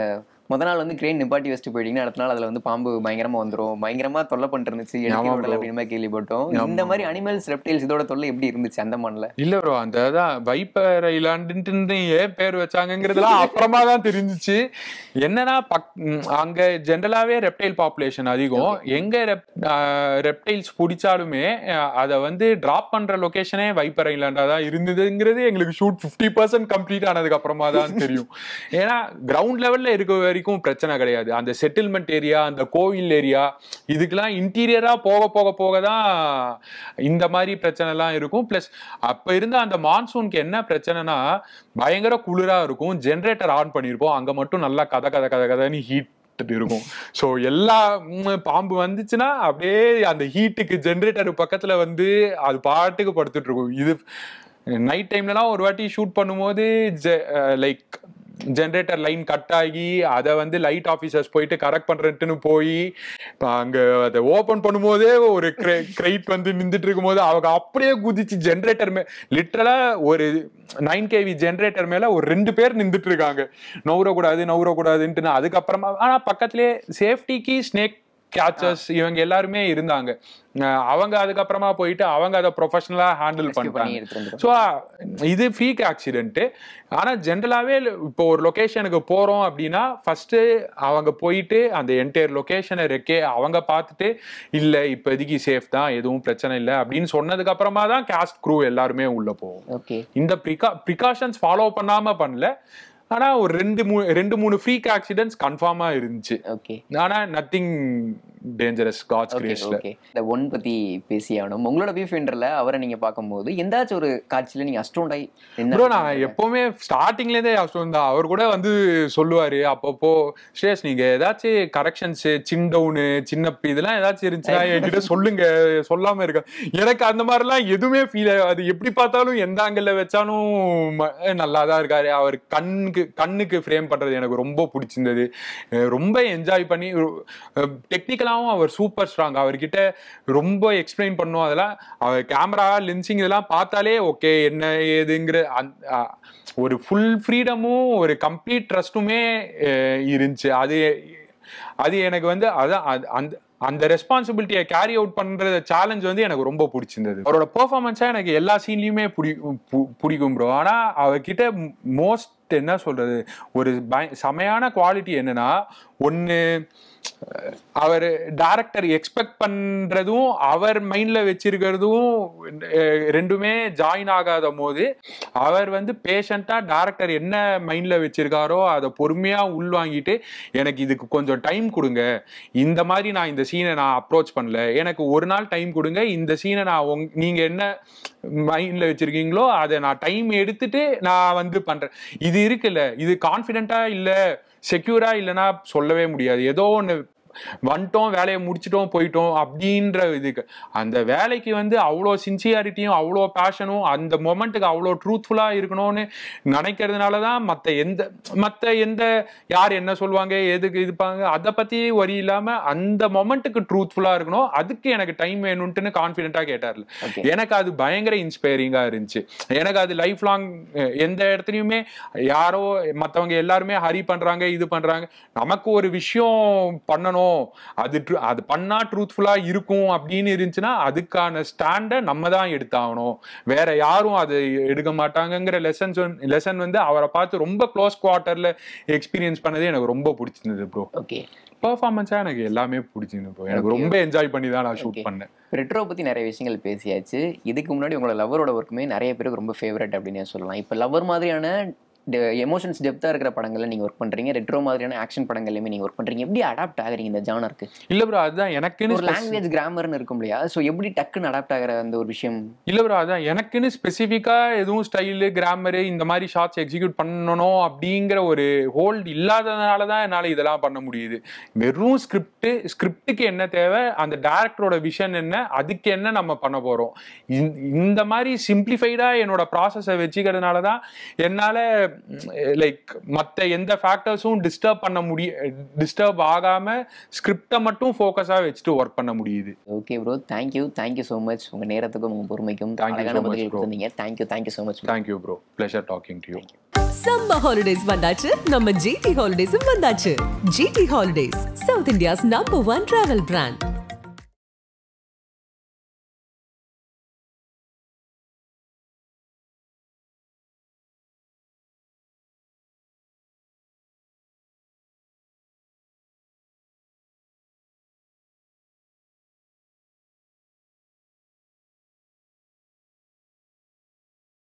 முத நாள் வந்து கிரேன் நிப்பாட்டி வச்சுட்டு போயிட்டீங்கன்னா அடுத்த நாள் அதுல வந்து பாம்பு பயங்கரமா வந்துடும், பயங்கரமா தொல்லை பண்ணிட்டு இருந்துச்சு அப்படின்னு கேள்விப்பட்டோம். இந்த மாதிரி அனிமல்ஸ் ரெப்டைல்ஸ் இதோட தொல்லை எப்படி இருந்துச்சு அந்த மண்ணில்? இல்ல ப்ரோ, அந்த வைப்பர் ஐலாண்டுன்னு ஏன் பேர் வச்சாங்கிறதுலாம் அப்புறமா தான் தெரிஞ்சிச்சு. என்னன்னா அங்க ஜென்ரலாவே ரெப்டைல் பாப்புலேஷன் அதிகம். எங்க ரெப்டைல்ஸ் பிடிச்சாலுமே அதை வந்து டிராப் பண்ற லொகேஷனே வைப்பர் ஐலாண்டா தான் இருந்ததுங்கிறது எங்களுக்கு ஷூட் 50% கம்ப்ளீட் ஆனதுக்கு அப்புறமா தான் தெரியும். ஏன்னா கிரவுண்ட் லெவல்ல இருக்க பிரச்சனை கிடையாது. அந்த செட்டில்மெண்ட் ஏரியா, அந்த கோவில் ஏரியா, இதுக்கெல்லாம் இன்டீரியரா போக தான் இந்த மாதிரி பிரச்சனை எல்லாம் இருக்கும். பிளஸ் அப்ப இருந்த அந்த மான்சூனுக்கு என்ன பிரச்சனைனா பயங்கர குளிரா இருக்கும். ஜெனரேட்டர் ஆன் பண்ணிருப்போம், அங்க மட்டும் நல்லா கதன்னு ஹீட் இருக்கும். ஸோ எல்லா பாம்பு வந்துச்சுன்னா அப்படியே அந்த ஹீட்டுக்கு ஜெனரேட்டர் பக்கத்துல வந்து அது பாட்டுக்கு படுத்துட்டு இருக்கும். இது நைட் டைம்லலாம் ஒரு வாட்டி ஷூட் பண்ணும்போது லைக் ஜென்ரேட்டர் லைன் கட் ஆகி அதை வந்து லைட் ஆஃபீஸர்ஸ் போயிட்டு கரெக்ட் பண்றேன்ட்டுன்னு போய் அங்க அதை ஓபன் பண்ணும்போதே ஒரு கிரைட் வந்து நின்றுட்டு இருக்கும் போது அவங்க அப்படியே குதிச்சு ஜென்ரேட்டர் லிட்டரலா ஒரு 9 kV ஜென்ரேட்டர் மேல ஒரு 2 பேர் நின்றுட்டு இருக்காங்க, நவுறக்கூடாதுன்ட்டு. அதுக்கப்புறமா ஆனா பக்கத்திலே சேஃப்டிக்கு ஸ்னேக் கேச்சர்ஸ் இவங்க எல்லாருமே இருந்தாங்க. அவங்க அதுக்கப்புறமா போயிட்டு அவங்க அதை ப்ரொஃபஷனலா ஹேண்டில் பண்ணிட்டாங்க. ஸோ இது ஃபீக் ஆக்சிடென்ட். ஆனா ஜென்ரலாவே இப்போ ஒரு லொகேஷனுக்கு போறோம் அப்படின்னா ஃபர்ஸ்ட் அவங்க போயிட்டு அந்த என்டையர் லொகேஷனை அவங்க பார்த்துட்டு இல்ல இப்போதைக்கு சேஃப் தான், எதுவும் பிரச்சனை இல்லை அப்படின்னு சொன்னதுக்கு அப்புறமா தான் கேஸ்ட் க்ரூ எல்லாருமே உள்ள போகும். இந்த ப்ரிகாஷன்ஸ் ஃபாலோ பண்ணல. ஆனா ஒரு ரெண்டு மூணு ஃப்ரீக் ஆக்சிடென்ட்ஸ் கன்ஃபார்மா இருந்துச்சு. ஓகே. ஆனா நத்திங் டேஞ்சரஸ் காட்ஸ் கிரேஸ்ல. ஓகே. இந்த ஒன் பத்தி பேசியாகணும். உங்களோட வியூ ஃபைண்டர்ல அவரை நீங்க பார்க்கும்போது எந்தாச்சும் ஒரு காட்சியில நீங்க அஸ்டோண்ட் ஆகி ப்ரோ நான் எப்பவுமே ஸ்டார்டிங்ல இருந்தே அஸ்டோண்ட் தான். அவர் கூட வந்து சொல்லுவாரு அப்பப்போ, ஸ்ரேஷ் நீங்க ஏதாச்சும் கரெக்ஷன்ஸ் சின் டவுனு சின்ன இதெல்லாம் ஏதாச்சும் இருந்துச்சுன்னா என்கிட்ட சொல்லுங்க, சொல்லாம இருக்க. எனக்கு அந்த மாதிரிலாம் எதுவுமே ஃபீல் ஆகாது. எப்படி பார்த்தாலும் எந்த ஆங்கிள் வச்சாலும் நல்லாதான் இருக்காரு. அவர் கண்ணுக்கு ஃப்ரேம் பண்றது எனக்கு ரொம்ப பிடிச்சிருந்தது. ரொம்ப என்ஜாய் பண்ணி டெக்னிக்கலாவும் அவர் சூப்பர் ஸ்ட்ராங். அவர்கிட்ட ரொம்ப எக்ஸ்பிளைன் பண்ணும். அதெல்லாம் அவர் கேமரா லென்சிங் இதெல்லாம் பார்த்தாலே ஓகே என்ன ஏதுங்கிற ஒரு ஃபுல் ஃப்ரீடமும் ஒரு கம்ப்ளீட் ட்ரஸ்ட்டுமே இருந்துச்சு. அது எனக்கு வந்து அதான் அந்த ரெஸ்பான்சிபிலிட்டியை கேரி அவுட் பண்ற சேலஞ்ச் வந்து எனக்கு ரொம்ப பிடிச்சிருந்தது. அவரோட பெர்ஃபார்மன்ஸா எனக்கு எல்லா சீன்லயுமே பிடிக்கும் ப்ரோ. ஆனா அவர்கிட்ட மோஸ்ட் என்ன சொல்றது ஒரு செமையான குவாலிட்டி என்னன்னா, ஒன்னு அவர் டைரக்டர் எக்ஸ்பெக்ட் பண்றதும் அவர் மைண்ட்ல வச்சிருக்கிறதும் ரெண்டுமே ஜாயின் ஆகாத போது அவர் வந்து பேஷண்டா டைரக்டர் என்ன மைண்ட்ல வச்சிருக்காரோ அதை பொறுமையா உள்வாங்கிட்டு, எனக்கு இதுக்கு கொஞ்சம் டைம் கொடுங்க, இந்த மாதிரி நான் இந்த சீனை நான் அப்ரோச் பண்ணல, எனக்கு ஒரு நாள் டைம் கொடுங்க, இந்த சீனை நான் நீங்க என்ன மைண்ட்ல வச்சிருக்கீங்களோ அதை நான் டைம் எடுத்துட்டு நான் வந்து பண்றேன். இது இருக்குல்ல, இது கான்ஃபிடென்ட்டா இல்ல செக்யூரா இல்லைன்னா சொல்லவே முடியாது. ஏதோ ஒன்று வந்துட்டோம் வேலையை முடிச்சிட்டோம் போயிட்டோம் அப்படின்ற இதுக்கு அந்த வேலைக்கு வந்து அவ்வளோ சின்சியாரிட்டியும் அவ்வளோ பேஷனும் அந்த மொமெண்ட்டுக்கு அவ்வளோ ட்ரூத்ஃபுல்லாக இருக்கணும்னு நினைக்கிறதுனால தான் மற்ற எந்த யார் என்ன சொல்லுவாங்க எதுக்கு இருப்பாங்க அதை பற்றி வரி இல்லாமல் அந்த மொமெண்ட்டுக்கு ட்ரூத்ஃபுல்லாக இருக்கணும், அதுக்கு எனக்கு டைம் வேணும்ட்டுன்னு கான்ஃபிடென்ட்டாக கேட்டார்ல. எனக்கு அது பயங்கர இன்ஸ்பைரிங்காக இருந்துச்சு. எனக்கு அது லைஃப் லாங் எந்த இடத்துலையுமே யாரோ மற்றவங்க எல்லாருமே ஹரி பண்ணுறாங்க இது பண்ணுறாங்க, நமக்கு ஒரு விஷயம் பண்ணணும் அது பண்ணா ட்ரூத்ஃபுல்லா இருக்கும் அப்படின்னு இருந்துச்சுன்னா அதுக்கான ஸ்டாண்டை நம்ம தான் எடுத்தாகணும், வேற யாரும் அது எடுக்க மாட்டாங்கிற லெசன் வந்து அவரை பார்த்து ரொம்ப க்ளோஸ் குவார்ட்டர்ல எக்ஸ்பீரியன்ஸ் பண்ணதே எனக்கு ரொம்ப பிடிச்சிருந்தது ப்ரோ. ஓகே. பெர்ஃபார்மன்ஸா எனக்கு எல்லாமே பிடிச்சிருந்தது ப்ரோ. எனக்கு ரொம்ப என்ஜாய் பண்ணி தான் நான் ஷூட் பண்ணேன். ரெட்ரோ பத்தி நிறைய விஷயங்கள் பேசியாச்சு. இதுக்கு முன்னாடி உங்களோட லவரோட ஒர்க்குமே நிறைய பேருக்கு ரொம்ப ஃபேவரட் அப்படின்னு சொல்லலாம். இப்போ லவர் மாதிரியான எமோஷன்ஸ் டெப்தா இருக்கிற படங்கள்ல நீங்க ஒர்க் பண்றீங்க, ரெட்ரோ மாதிரியான ஆக்ஷன் படங்கள்லயுமே நீங்க ஒர்க் பண்றீங்க. எப்படி அடாப்ட் ஆகுறீங்க இந்த ஜானருக்கு? இல்ல ப்ரோ அதுதான் எனக்குன்னு ஒரு லாங்குவேஜ் கிராமர்னு இருக்கும் இல்லையா, சோ எப்படி டக்குன்னு அடாப்ட் ஆகிற அந்த ஒரு விஷயம்? இல்ல ப்ரோ அதான் எனக்குன்னு ஸ்பெசிஃபிக்கா எதுவும் ஸ்டைலு கிராமரு இந்த மாதிரி ஷார்ட்ஸ் எக்ஸிக்யூட் பண்ணணும் அப்படிங்கிற ஒரு ஹோல்ட் இல்லாததுனால தான் என்னால் இதெல்லாம் பண்ண முடியுது. வெறும் ஸ்கிரிப்டுக்கு என்ன தேவை, அந்த டைரக்டரோட விஷன் என்ன, அதுக்கு என்ன நம்ம பண்ண போறோம், இந்த மாதிரி சிம்பிளிஃபைடா என்னோட ப்ராசஸை வச்சுக்கிறதுனால தான் என்னால் லைக் மற்ற எந்த ஃபேக்டர்ஸும் டிஸ்டர்ப் ஆகாம ஸ்கிரிப்டை மட்டும் ஃபோக்கஸாக வச்சுட்டு ஒர்க் பண்ண முடியுது. Okay bro, thank you so much. உங்க நேரத்துக்கும் உங்க பொறுமைக்கும் அழகான பதில் கொடுத்தீங்க. Thank you so much. Thank you bro, pleasure talking to you. Summer holidays வந்தாச்சு, நம்ம ஜிடி ஹாலிடேஸும் வந்தாச்சு. GT holidays, south India's number 1 travel brand.